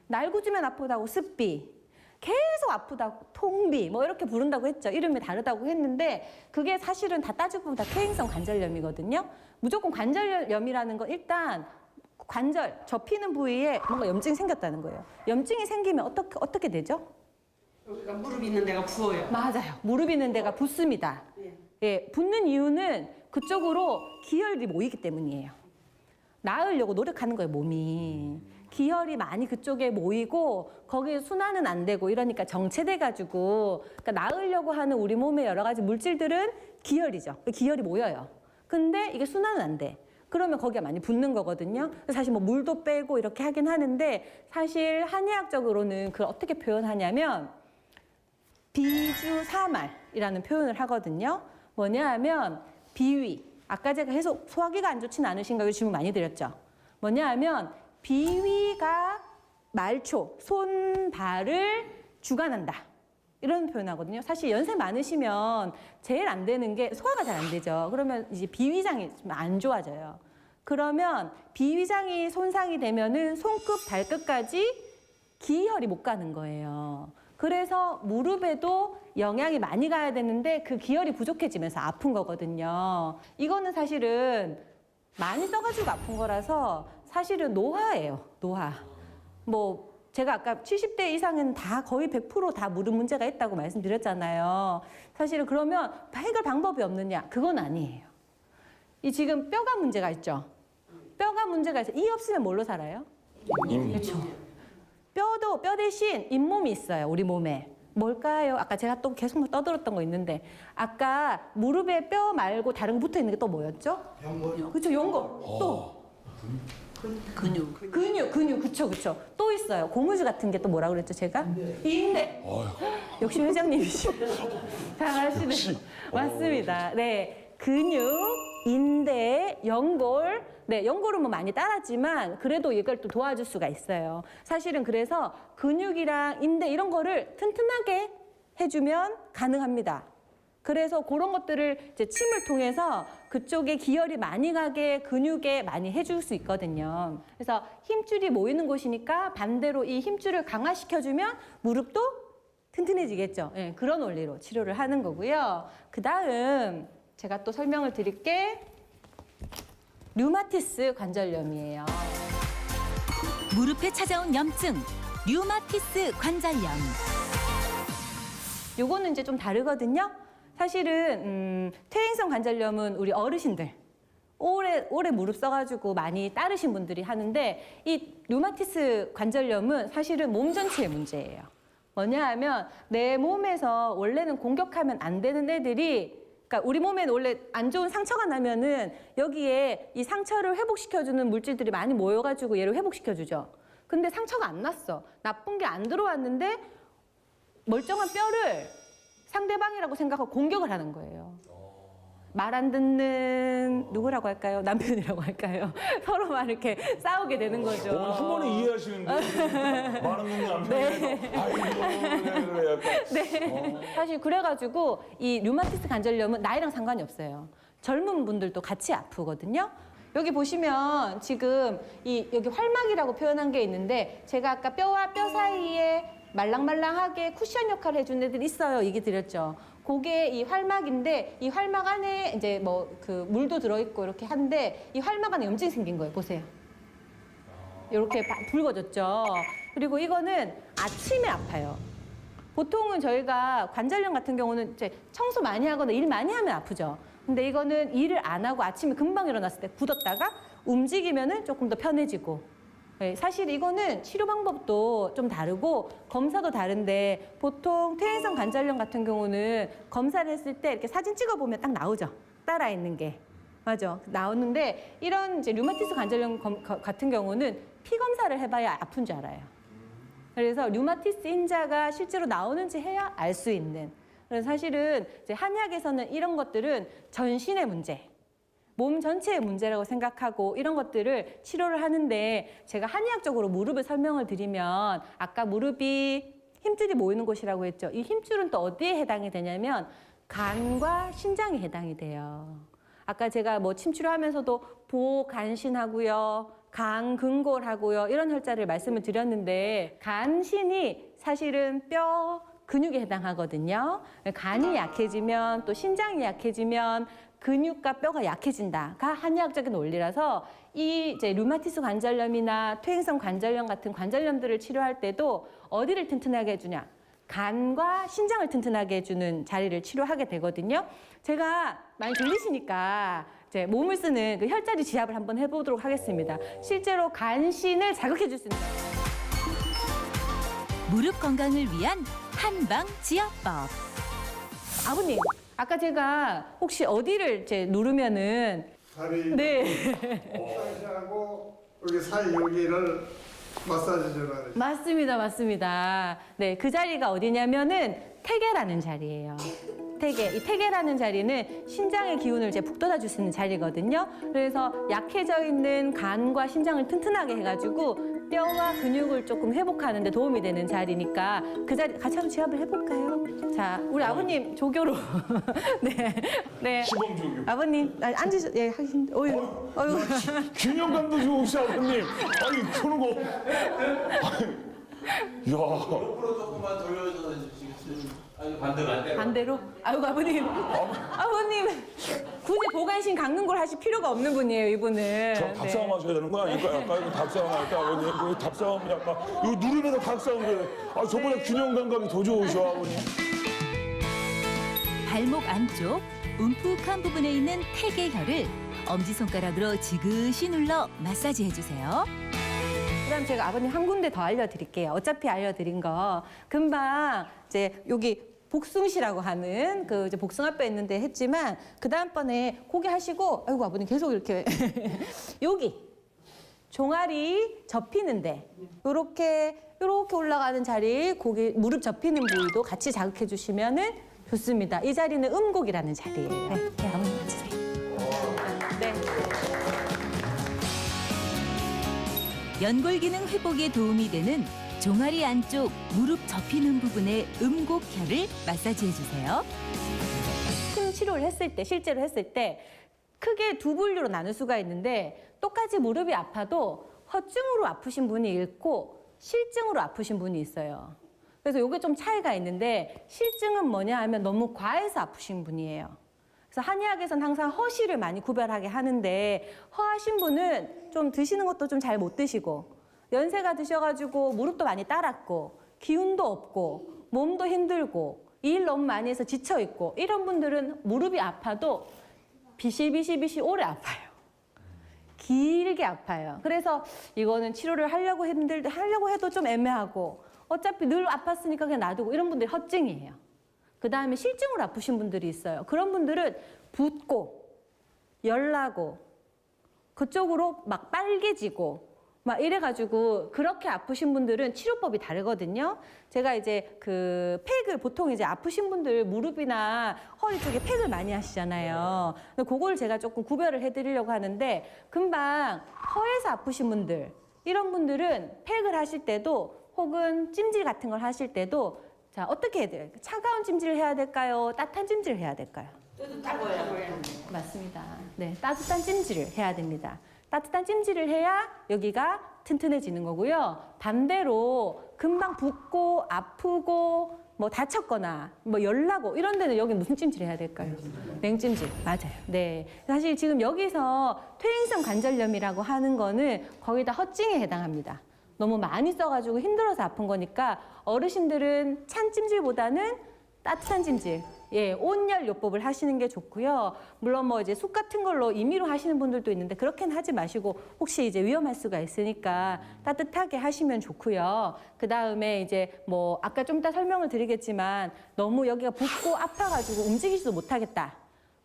날 굳으면 아프다고 습비, 계속 아프다고 통비 뭐 이렇게 부른다고 했죠. 이름이 다르다고 했는데 그게 사실은 다 따지고 보면 다 퇴행성 관절염이거든요. 무조건 관절염이라는 건 일단 관절, 접히는 부위에 뭔가 염증이 생겼다는 거예요. 염증이 생기면 어떻게 되죠? 여기가 무릎 있는 데가 부어요. 맞아요. 무릎 있는 데가 붓습니다. 예, 붓는 이유는 그쪽으로 기혈이 모이기 때문이에요. 나으려고 노력하는 거예요, 몸이. 기혈이 많이 그쪽에 모이고 거기에 순환은 안 되고 이러니까 정체돼가지고 그러니까 나으려고 하는 우리 몸의 여러 가지 물질들은 기혈이죠. 기혈이 모여요. 근데 이게 순환은 안 돼. 그러면 거기가 많이 붓는 거거든요. 사실 뭐 물도 빼고 이렇게 하긴 하는데 사실 한의학적으로는 그걸 어떻게 표현하냐면 비주사말이라는 표현을 하거든요. 뭐냐 하면 비위. 아까 제가 계속 소화기가 안 좋진 않으신가요? 질문 많이 드렸죠. 뭐냐 하면 비위가 말초, 손, 발을 주관한다. 이런 표현하거든요. 사실 연세 많으시면 제일 안 되는 게 소화가 잘 안 되죠. 그러면 이제 비위장이 좀 안 좋아져요. 그러면 비위장이 손상이 되면은 손끝, 발끝까지 기혈이 못 가는 거예요. 그래서 무릎에도 영양이 많이 가야 되는데 그 기혈이 부족해지면서 아픈 거거든요. 이거는 사실은 많이 써가지고 아픈 거라서 사실은 노화예요. 노화. 뭐 제가 아까 70대 이상은 다 거의 100% 무릎 문제가 있다고 말씀드렸잖아요. 사실은 그러면 해결 방법이 없느냐? 그건 아니에요. 이 지금 뼈가 문제가 있죠. 뼈가 문제가 있어요. 이 없으면 뭘로 살아요? 그렇죠. 뼈 대신 잇몸이 있어요. 우리 몸에. 뭘까요? 아까 제가 또 계속 떠들었던 거 있는데 아까 무릎에 뼈 말고 다른 거 붙어 있는 게 또 뭐였죠? 연골. 그렇죠. 연골. 또. 근육. 그쵸. 또 있어요. 고무줄 같은 게 또 뭐라 그랬죠, 제가? 인대. 역시 회장님이시죠. 잘하시네. 맞습니다. 네. 근육, 인대, 연골. 네, 연골은 뭐 많이 따랐지만 그래도 이걸 또 도와줄 수가 있어요. 사실은 그래서 근육이랑 인대 이런 거를 튼튼하게 해주면 가능합니다. 그래서 그런 것들을 이제 침을 통해서 그쪽에 기혈이 많이 가게 근육에 많이 해줄 수 있거든요. 그래서 힘줄이 모이는 곳이니까 반대로 이 힘줄을 강화시켜주면 무릎도 튼튼해지겠죠. 네, 그런 원리로 치료를 하는 거고요. 그 다음 제가 또 설명을 드릴게 류마티스 관절염이에요. 무릎에 찾아온 염증, 류마티스 관절염. 요거는 이제 좀 다르거든요. 사실은 퇴행성 관절염은 우리 어르신들 오래 무릎 써가지고 많이 따르신 분들이 하는데 이 류마티스 관절염은 사실은 몸 전체의 문제예요. 뭐냐 하면 내 몸에서 원래는 공격하면 안 되는 애들이 그러니까 우리 몸에는 원래 안 좋은 상처가 나면은 여기에 이 상처를 회복시켜주는 물질들이 많이 모여가지고 얘를 회복시켜주죠. 근데 상처가 안 났어. 나쁜 게 안 들어왔는데 멀쩡한 뼈를 상대방이라고 생각하고 공격을 하는 거예요. 말 안 듣는 누구라고 할까요? 남편이라고 할까요? 서로 막 이렇게 싸우게 되는 거죠. 한 번에 이해하시는데 말하는 게 안 돼. 아이고 그래 약간. 네. 사실 그래가지고 이 류마티스 관절염은 나이랑 상관이 없어요. 젊은 분들도 같이 아프거든요. 여기 보시면 지금 여기 활막이라고 표현한 게 있는데 제가 아까 뼈와 뼈 사이에 말랑말랑하게 쿠션 역할을 해준 애들이 있어요. 얘기 드렸죠. 그게 이 활막인데 이 활막 안에 이제 뭐 그 물도 들어있고 이렇게 한데 이 활막 안에 염증이 생긴 거예요. 보세요. 이렇게 붉어졌죠. 그리고 이거는 아침에 아파요. 보통은 저희가 관절염 같은 경우는 이제 청소 많이 하거나 일 많이 하면 아프죠. 근데 이거는 일을 안 하고 아침에 금방 일어났을 때 굳었다가 움직이면은 조금 더 편해지고. 네, 사실 이거는 치료 방법도 좀 다르고 검사도 다른데 보통 퇴행성 관절염 같은 경우는 검사를 했을 때 이렇게 사진 찍어보면 딱 나오죠. 따라 있는 게. 맞아. 나오는데 이런 이제 류마티스 관절염 같은 경우는 피 검사를 해봐야 아픈 줄 알아요. 그래서 류마티스 인자가 실제로 나오는지 해야 알 수 있는. 그래서 사실은 이제 한의학에서는 이런 것들은 전신의 문제. 몸 전체의 문제라고 생각하고 이런 것들을 치료를 하는데 제가 한의학적으로 무릎을 설명을 드리면 아까 무릎이 힘줄이 모이는 곳이라고 했죠. 이 힘줄은 또 어디에 해당이 되냐면 간과 신장에 해당이 돼요. 아까 제가 뭐 침치료하면서도 보간신하고요. 간근골하고요. 이런 혈자를 말씀을 드렸는데 간신이 사실은 뼈, 근육에 해당하거든요. 간이 약해지면 또 신장이 약해지면 근육과 뼈가 약해진다가 한의학적인 원리라서 이 이제 류마티스 관절염이나 퇴행성 관절염 같은 관절염들을 치료할 때도 어디를 튼튼하게 해주냐? 간과 신장을 튼튼하게 해주는 자리를 치료하게 되거든요. 제가 많이 졸리시니까 이제 몸을 쓰는 그 혈자리 지압을 한번 해보도록 하겠습니다. 실제로 간신을 자극해 줄 수 있는. 무릎 건강을 위한 한방 지압법. 아버님, 아까 제가 혹시 어디를 이제 누르면은 살이 네. 하고 여기 사이 여기를 마사지 좀 하는. 맞습니다. 네, 그 자리가 어디냐면은 태계라는 자리예요. 태계. 이 태계라는 자리는 신장의 기운을 이제 북돋아 줄 수 있는 자리거든요. 그래서 약해져 있는 간과 신장을 튼튼하게 해가지고 뼈와 근육을 조금 회복하는 데 도움이 되는 자리니까 그 자리 같이 한번 지압을 해볼까요? 자, 우리 아버님 조교로. 네. 시범 조교. 아버님, 앉으셔, 예, 하긴, 어휴. 균형감도 좋으시 아버님. 아니 그런 거. 야. 옆으로 조금만 돌려줘서 주시겠어요? 아니 반대로. 반대로? 아이고, 아버님. 아버님, 굳이 보관신 깎는 걸 하실 필요가 없는 분이에요, 이분은. 저 닭싸움 하셔야 되는 거 아닐까? 약간 이거 닭싸움 할까? 아버님, 이거 닭싸움 약간 이거 누르면 닭싸움 그래. 아 저보다 균형 감각이 더 좋으셔 아버님. 발목 안쪽 움푹한 부분에 있는 태계혈을 엄지손가락으로 지그시 눌러 마사지 해주세요. 그다음 제가 아버님 한 군데 더 알려드릴게요. 어차피 알려드린 거 금방 이제 여기 복숭시라고 하는 그 이제 복숭아뼈 있는데 했지만 그 다음번에 고기 하시고 아이고 아버님 계속 이렇게 여기 종아리 접히는데 요렇게 올라가는 자리 고기 무릎 접히는 부위도 같이 자극해 주시면은 좋습니다. 이 자리는 음곡이라는 자리예요. 네, 아버님 앉으세요. 네. 연골 기능 회복에 도움이 되는 종아리 안쪽 무릎 접히는 부분의 음곡혈을 마사지해 주세요. 침 치료를 했을 때, 실제로 했을 때 크게 두 분류로 나눌 수가 있는데 똑같이 무릎이 아파도 허증으로 아프신 분이 있고 실증으로 아프신 분이 있어요. 그래서 이게 좀 차이가 있는데 실증은 뭐냐 하면 너무 과해서 아프신 분이에요. 그래서 한의학에서는 항상 허실을 많이 구별하게 하는데 허하신 분은 좀 드시는 것도 좀 잘 못 드시고 연세가 드셔가지고 무릎도 많이 따랐고 기운도 없고 몸도 힘들고 일 너무 많이 해서 지쳐있고 이런 분들은 무릎이 아파도 비실비실비실 오래 아파요. 길게 아파요. 그래서 이거는 치료를 하려고 해도 좀 애매하고 어차피 늘 아팠으니까 그냥 놔두고 이런 분들이 허증이에요. 그 다음에 실증으로 아프신 분들이 있어요. 그런 분들은 붓고 열나고 그쪽으로 막 빨개지고 막 이래가지고 그렇게 아프신 분들은 치료법이 다르거든요. 제가 이제 그 팩을 보통 이제 아프신 분들 무릎이나 허리 쪽에 팩을 많이 하시잖아요. 근데 그걸 제가 조금 구별을 해드리려고 하는데 금방 허에서 아프신 분들 이런 분들은 팩을 하실 때도 혹은 찜질 같은 걸 하실 때도 자 어떻게 해야 돼요? 차가운 찜질을 해야 될까요? 따뜻한 찜질을 해야 될까요? 맞습니다. 네, 따뜻한 찜질을 해야 됩니다. 따뜻한 찜질을 해야 여기가 튼튼해지는 거고요. 반대로 금방 붓고 아프고 뭐 다쳤거나 뭐 열나고 이런 데는 여기 무슨 찜질 해야 될까요? 냉찜질. 맞아요. 네. 사실 지금 여기서 퇴행성 관절염이라고 하는 거는 거의 다 허증에 해당합니다. 너무 많이 써가지고 힘들어서 아픈 거니까 어르신들은 찬 찜질보다는 따뜻한 찜질, 예, 온열 요법을 하시는 게 좋고요. 물론 뭐 이제 숯 같은 걸로 임의로 하시는 분들도 있는데 그렇게는 하지 마시고 혹시 이제 위험할 수가 있으니까 따뜻하게 하시면 좋고요. 그 다음에 이제 뭐 아까 좀 이따 설명을 드리겠지만 너무 여기가 붓고 아파가지고 움직이지도 못하겠다.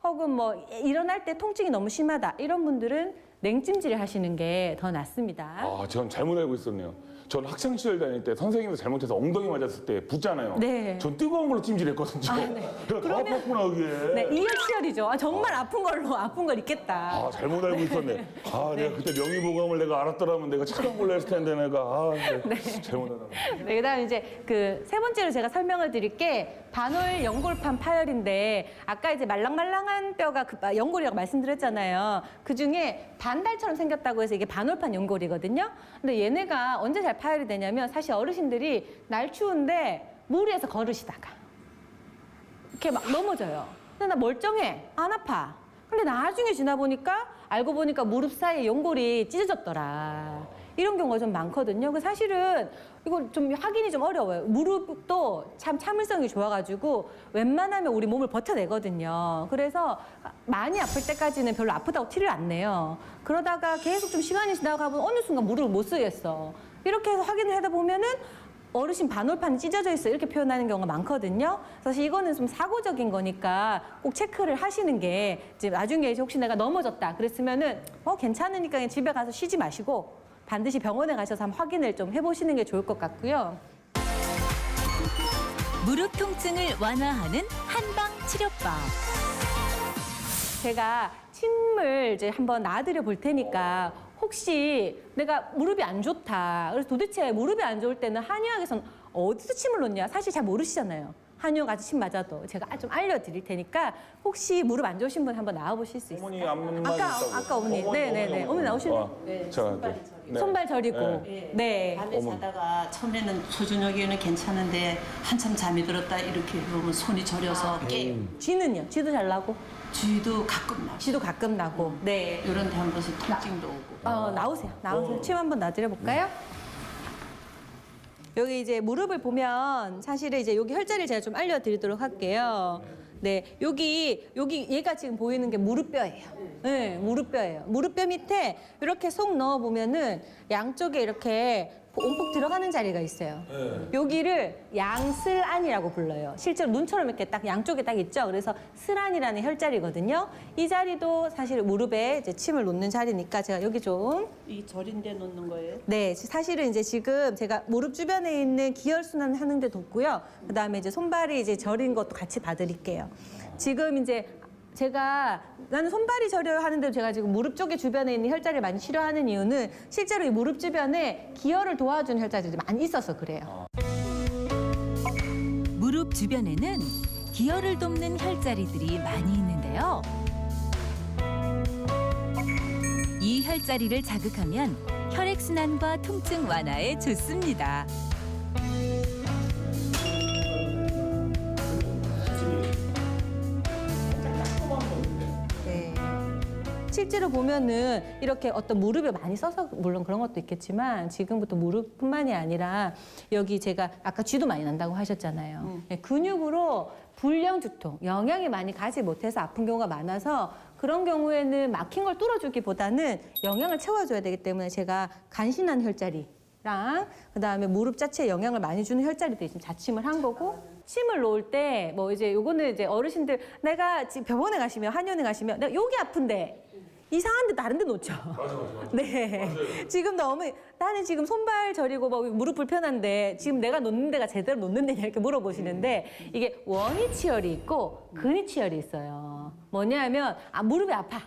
혹은 뭐 일어날 때 통증이 너무 심하다. 이런 분들은 냉찜질을 하시는 게 더 낫습니다. 아, 전 잘못 알고 있었네요. 전 학창 시절 다닐 때 선생님도 잘못해서 엉덩이 맞았을 때 붓잖아요. 네. 전 뜨거운 걸로 찜질했거든요. 아, 네. 그래서 더 아팠구나 그게. 네, 이열치열이죠. 아, 정말 아픈 걸로 아픈 걸 있겠다. 아, 잘못 알고 있었네. 아, 내가 그때 명의보감을 내가 알았더라면 내가 차가운 걸로 했을 텐데 내가. 아, 네. 잘못 알았네. 네, 그다음 이제 그 세 번째로 제가 설명을 드릴 게 반월 연골판 파열인데 아까 이제 말랑말랑한 뼈가 그 연골이라고 말씀드렸잖아요. 그 중에 반달처럼 생겼다고 해서 이게 반월판 연골이거든요. 근데 얘네가 언제 잘 파열이 되냐면 사실 어르신들이 날 추운데 무리해서 걸으시다가 이렇게 막 넘어져요. 근데 나 멀쩡해, 안 아파. 근데 나중에 지나 보니까 알고 보니까 무릎 사이에 연골이 찢어졌더라. 이런 경우가 좀 많거든요. 그 사실은 이거 좀 확인이 좀 어려워요. 무릎도 참 참을성이 좋아가지고 웬만하면 우리 몸을 버텨내거든요. 그래서 많이 아플 때까지는 별로 아프다고 티를 안 내요. 그러다가 계속 좀 시간이 지나가면 어느 순간 무릎을 못 쓰겠어. 이렇게 해서 확인을 하다 보면은 어르신 반올판이 찢어져 있어 이렇게 표현하는 경우가 많거든요. 사실 이거는 좀 사고적인 거니까 꼭 체크를 하시는 게 이제 나중에 혹시 내가 넘어졌다 그랬으면은 괜찮으니까 그냥 집에 가서 쉬지 마시고 반드시 병원에 가셔서 한번 확인을 좀 해보시는 게 좋을 것 같고요. 무릎 통증을 완화하는 한방 치료법. 제가 침을 이제 한번 놔드려 볼 테니까 혹시 내가 무릎이 안 좋다. 그래서 도대체 무릎이 안 좋을 때는 한의학에서는 어디서 침을 놓냐? 사실 잘 모르시잖아요. 한의학 아직 침 맞아도 제가 좀 알려드릴 테니까 혹시 무릎 안 좋으신 분 한번 나와보실 수 있어요? 어머니 안만 있다고. 아까 어머니. 네네네. 어머니 나오실래요? 네. 자, 네. 손발 저리고. 네. 네. 밤에 자다가 처음에는 소준혁이는 괜찮은데 한참 잠이 들었다 이렇게 보면 손이 저려서 깨요. 쥐는요? 쥐도 잘 나고? 쥐도 가끔 나. 쥐도 가끔 나고. 네. 이런 데 한 번씩 통증도 오고. 나오세요. 침 한번 놔드려 볼까요? 여기 이제 무릎을 보면 사실은 이제 여기 혈자리를 제가 좀 알려드리도록 할게요. 네, 여기 얘가 지금 보이는 게 무릎뼈예요. 네, 무릎뼈예요. 무릎뼈 밑에 이렇게 속 넣어 보면은 양쪽에 이렇게 온폭 들어가는 자리가 있어요. 여기를 양슬안이라고 불러요. 실제로 눈처럼 이렇게 딱 양쪽에 딱 있죠. 그래서 슬안이라는 혈자리거든요. 이 자리도 사실 무릎에 이제 침을 놓는 자리니까 제가 여기 좀 이 절인데 놓는 거예요? 네, 사실은 이제 지금 제가 무릎 주변에 있는 기혈순환 하는 데 뒀고요. 그다음에 이제 손발이 이제 저린 것도 같이 봐드릴게요. 지금 이제 제가 나는 손발이 저려요 하는데 제가 지금 무릎 쪽에 주변에 있는 혈자리를 많이 치료하는 이유는 실제로 이 무릎 주변에 기혈을 도와주는 혈자리들이 많이 있어서 그래요. 무릎 주변에는 기혈을 돕는 혈자리들이 많이 있는데요. 이 혈자리를 자극하면 혈액순환과 통증 완화에 좋습니다. 네. 실제로 보면은 이렇게 어떤 무릎에 많이 써서 물론 그런 것도 있겠지만 지금부터 무릎뿐만이 아니라 여기 제가 아까 쥐도 많이 난다고 하셨잖아요. 네, 근육으로 불량 두통, 영양이 많이 가지 못해서 아픈 경우가 많아서 그런 경우에는 막힌 걸 뚫어주기보다는 영양을 채워줘야 되기 때문에 제가 간신한 혈자리랑 그다음에 무릎 자체에 영양을 많이 주는 혈자리들이 지금 자침을 한 거고 침을 놓을 때 뭐 이제 요거는 이제 어르신들 내가 지금 병원에 가시면 한의원에 가시면 내가 여기 아픈데 이상한데 다른 데 놓죠. 맞아. 네. 맞아요. 지금 너무 나는 지금 손발 저리고 뭐 무릎 불편한데 지금 내가 놓는 데가 제대로 놓는 데냐 이렇게 물어보시는데 이게 원위치혈이 있고 근위치혈이 있어요. 뭐냐면 무릎이 아파.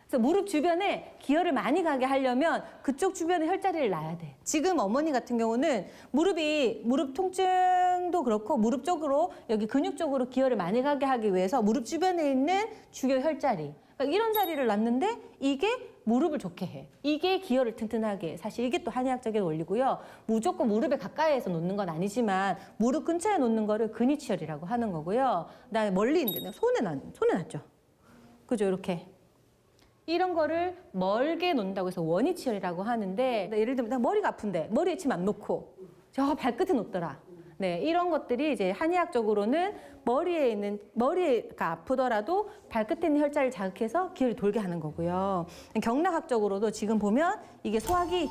그래서 무릎 주변에 기혈을 많이 가게 하려면 그쪽 주변에 혈자리를 놔야 돼. 지금 어머니 같은 경우는 무릎 통증도 그렇고 무릎 쪽으로 여기 근육 쪽으로 기혈을 많이 가게 하기 위해서 무릎 주변에 있는 주요 혈자리 그러니까 이런 자리를 놨는데 이게 무릎을 좋게 해. 이게 기혈을 튼튼하게 해. 사실 이게 또 한의학적인 원리고요. 무조건 무릎에 가까이에서 놓는 건 아니지만 무릎 근처에 놓는 거를 근위치혈이라고 하는 거고요. 그다음에 멀리 있는데 손에 놨죠. 그죠? 이렇게. 이런 거를 멀게 놓는다고 해서 원위치혈이라고 하는데 예를 들면 나 머리가 아픈데 머리에 침 안 놓고 저 발끝에 놓더라. 네, 이런 것들이 이제 한의학적으로는 머리가 아프더라도 발끝에 있는 혈자리를 자극해서 기혈이 돌게 하는 거고요. 경락학적으로도 지금 보면 이게 소화기에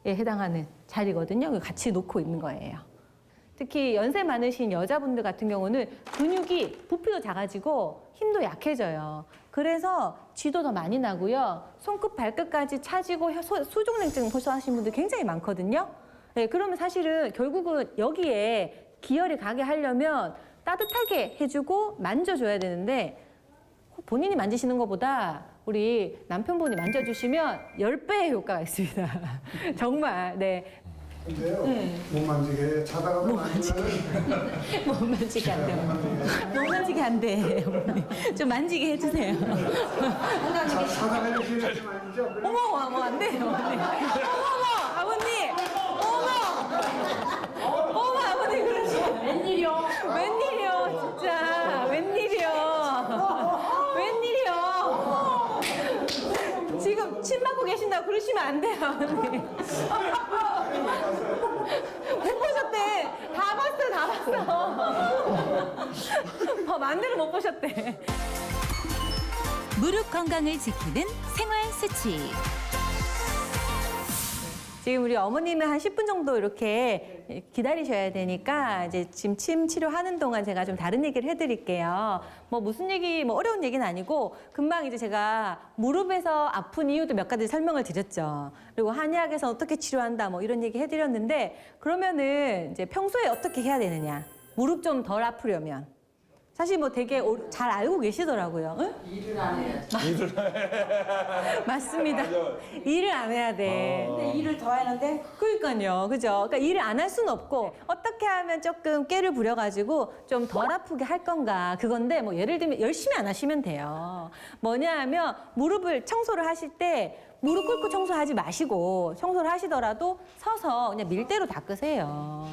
해당하는 자리거든요. 같이 놓고 있는 거예요. 특히 연세 많으신 여자분들 같은 경우는 근육이 부피도 작아지고 힘도 약해져요. 그래서 쥐도 더 많이 나고요. 손끝 발끝까지 차지고 수족냉증 호소하시는 분들 굉장히 많거든요. 네, 그러면 사실은 결국은 여기에 기혈이 가게 하려면 따뜻하게 해주고 만져줘야 되는데 본인이 만지시는 것보다 우리 남편분이 만져주시면 10배의 효과가 있습니다. 정말, 네. 근데요, 못 만지게 자다가 만지면 못 만지게 안 돼요. 못 만지게 안 돼. 좀 만지게 해주세요. 자다가 이렇게 만지죠? 어머, 안 돼요. 어머, 아버님. 어머, 아버님, 그러지. 웬일이요, 진짜. 웬일이요. 지금 침 맞고 계신다 보신다고 그러시면 안 돼요, 언니. 못 보셨대. 다 봤어요, 다 봤어. 만대를 못 보셨대. 무릎 건강을 지키는 생활 수칙. 지금 우리 어머님은 한 10분 정도 이렇게 기다리셔야 되니까 이제 지금 침 치료하는 동안 제가 좀 다른 얘기를 해드릴게요. 뭐 무슨 얘기, 뭐 어려운 얘기는 아니고 금방 이제 제가 무릎에서 아픈 이유도 몇 가지 설명을 드렸죠. 그리고 한의학에서 어떻게 치료한다 뭐 이런 얘기 해드렸는데 그러면은 이제 평소에 어떻게 해야 되느냐. 무릎 좀 덜 아프려면. 사실 뭐 되게 잘 알고 계시더라고요. 응? 일을 안 해야지. 맞습니다. 일을 안 해야 돼. 근데 일을 더 하는데 그러니까요. 그죠? 그러니까 일을 안 할 수는 없고 어떻게 하면 조금 깨를 부려가지고 좀 덜 아프게 할 건가 그건데 뭐 예를 들면 열심히 안 하시면 돼요. 뭐냐 하면 무릎을 청소를 하실 때 무릎 꿇고 청소하지 마시고 청소를 하시더라도 서서 그냥 밀대로 닦으세요.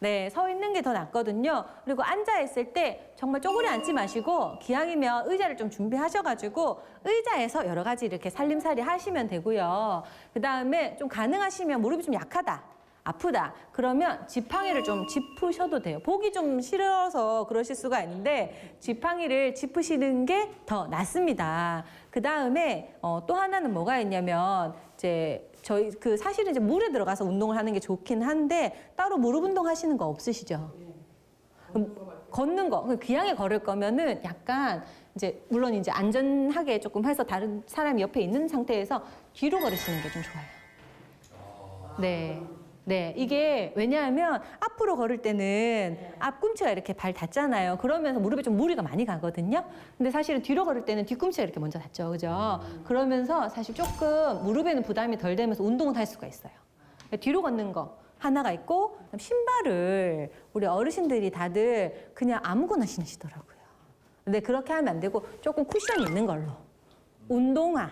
네, 서 있는 게 더 낫거든요. 그리고 앉아 있을 때 정말 쪼그려 앉지 마시고 기왕이면 의자를 좀 준비하셔가지고 의자에서 여러 가지 이렇게 살림살이 하시면 되고요. 그다음에 좀 가능하시면 무릎이 좀 약하다. 아프다. 그러면 지팡이를 좀 짚으셔도 돼요. 보기 좀 싫어서 그러실 수가 있는데 지팡이를 짚으시는 게 더 낫습니다. 그다음에 또 하나는 뭐가 있냐면 이제 저희 사실은 이제 물에 들어가서 운동을 하는 게 좋긴 한데 따로 무릎 운동 하시는 거 없으시죠? 걷는 거 기왕에 걸을 거면은 약간 이제 물론 이제 안전하게 조금 해서 다른 사람이 옆에 있는 상태에서 뒤로 걸으시는 게 좀 좋아요. 네. 네, 이게 왜냐하면 앞으로 걸을 때는 앞꿈치가 이렇게 발 닿잖아요. 그러면서 무릎에 좀 무리가 많이 가거든요. 근데 사실은 뒤로 걸을 때는 뒤꿈치가 이렇게 먼저 닿죠. 그죠? 그러면서 사실 조금 무릎에는 부담이 덜 되면서 운동을 할 수가 있어요. 뒤로 걷는 거 하나가 있고 신발을 우리 어르신들이 다들 그냥 아무거나 신으시더라고요. 근데 그렇게 하면 안 되고 조금 쿠션이 있는 걸로. 운동화.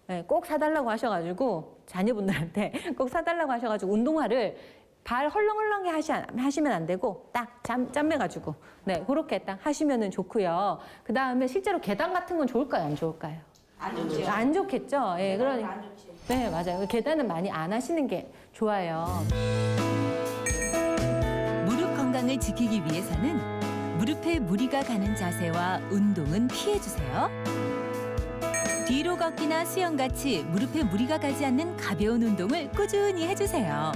네, 꼭 사달라고 하셔가지고 자녀분들한테 꼭 사달라고 하셔가지고 운동화를 발 헐렁헐렁하게 하시면 안 되고 딱 짬매가지고 네 그렇게 딱 하시면은 좋고요. 그 다음에 실제로 계단 같은 건 좋을까요, 안 좋을까요? 안 좋죠. 안 좋겠죠. 예, 그러니까 안 좋지. 네 맞아요. 계단은 많이 안 하시는 게 좋아요. 무릎 건강을 지키기 위해서는 무릎에 무리가 가는 자세와 운동은 피해주세요. 뒤로 걷기나 수영같이 무릎에 무리가 가지 않는 가벼운 운동을 꾸준히 해주세요.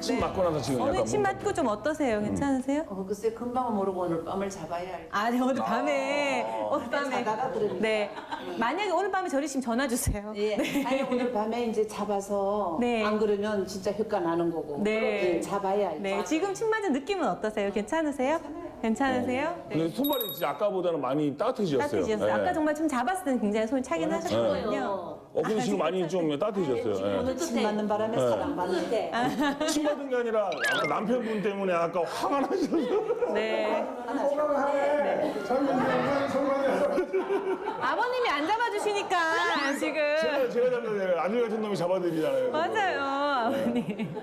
침 맞고 나서 지금 약간 오늘 침 뭔가- 맞고 좀 어떠세요? 괜찮으세요? 글쎄 금방은 모르고 오늘 밤을 잡아야 할. 아, 네, 오늘 밤에 오늘 밤에 자다가 그러니까. 네 만약에 오늘 밤에 저리시면 전화 주세요. 예. 아니 오늘 밤에 이제 잡아서 네. 안 그러면 진짜 효과 나는 거고. 네. 예, 잡아야 알지. 네, 지금 침 맞은 느낌은 어떠세요? 괜찮으세요? 괜찮으세요? 네. 근데 손발이 진짜 아까보다는 많이 따뜻해졌어요. 따뜻해졌어요. 예. 아까 정말 좀 잡았을 때는 굉장히 손이 차긴 하셨거든요. 근데 지금 많이 좀 따뜻해졌어요. 오늘 침 맞는 바람에 사람 맞는데. 예. 침 받은 게 아니라 아까 남편분 때문에 아까 화가 나셔서. 네. 아버님이 안 잡아주시니까 지금. 제가 잡는 아들 같은 놈이 잡아드리잖아요. 맞아요, 아버님.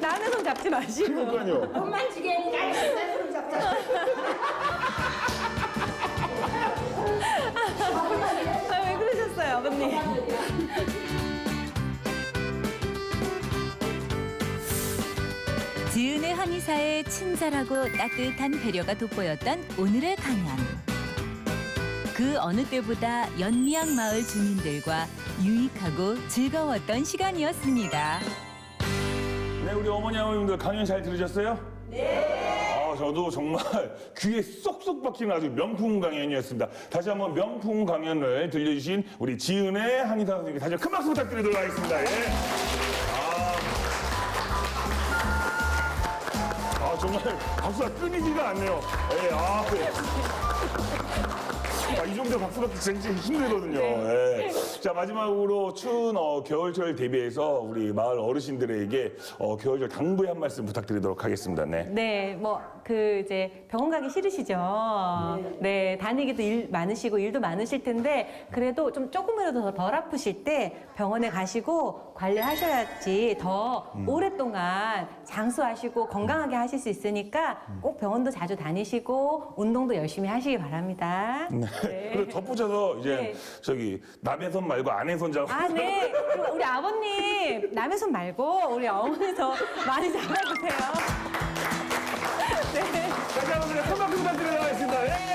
남의 손 잡지 마시고. 그러니까요. 돈만 지게 하니까 손 잡자. 왜 그러셨어요, 아버님? 지은의 한의사의 친절하고 따뜻한 배려가 돋보였던 오늘의 강연. 그 어느 때보다 연미향 마을 주민들과 유익하고 즐거웠던 시간이었습니다. 네, 우리 어머니 아버님들 강연 잘 들으셨어요? 네. 저도 정말 귀에 쏙쏙 박히는 아주 명품 강연이었습니다. 다시 한번 명품 강연을 들려주신 우리 지은의 한의사 선생님께 다시 한번 큰 박수 부탁드리도록 하겠습니다. 예. 정말 박수가 끊이지가 않네요. 예, 네. 이 정도 박수 받기 진짜 힘들거든요. 예. 자, 마지막으로 추운 겨울철 대비해서 우리 마을 어르신들에게 겨울철 당부의 한 말씀 부탁드리도록 하겠습니다. 네. 네, 뭐 이제 병원 가기 싫으시죠? 네, 다니기도 일 많으시고 일도 많으실 텐데 그래도 좀 조금이라도 덜 아프실 때 병원에 가시고 관리하셔야지 더 오랫동안 장수하시고 건강하게 하실 수 있으니까 꼭 병원도 자주 다니시고 운동도 열심히 하시기 바랍니다. 네. 그리고 덧붙여서 이제 네. 저기 남의 손 말고 아내 손 잡고. 아, 네. 그리고 우리 아버님 남의 손 말고 우리 어머니 더 많이 잡아주세요. 네. 자, 여러분들 큰 박수 부탁드리도록 하겠습니다. 예!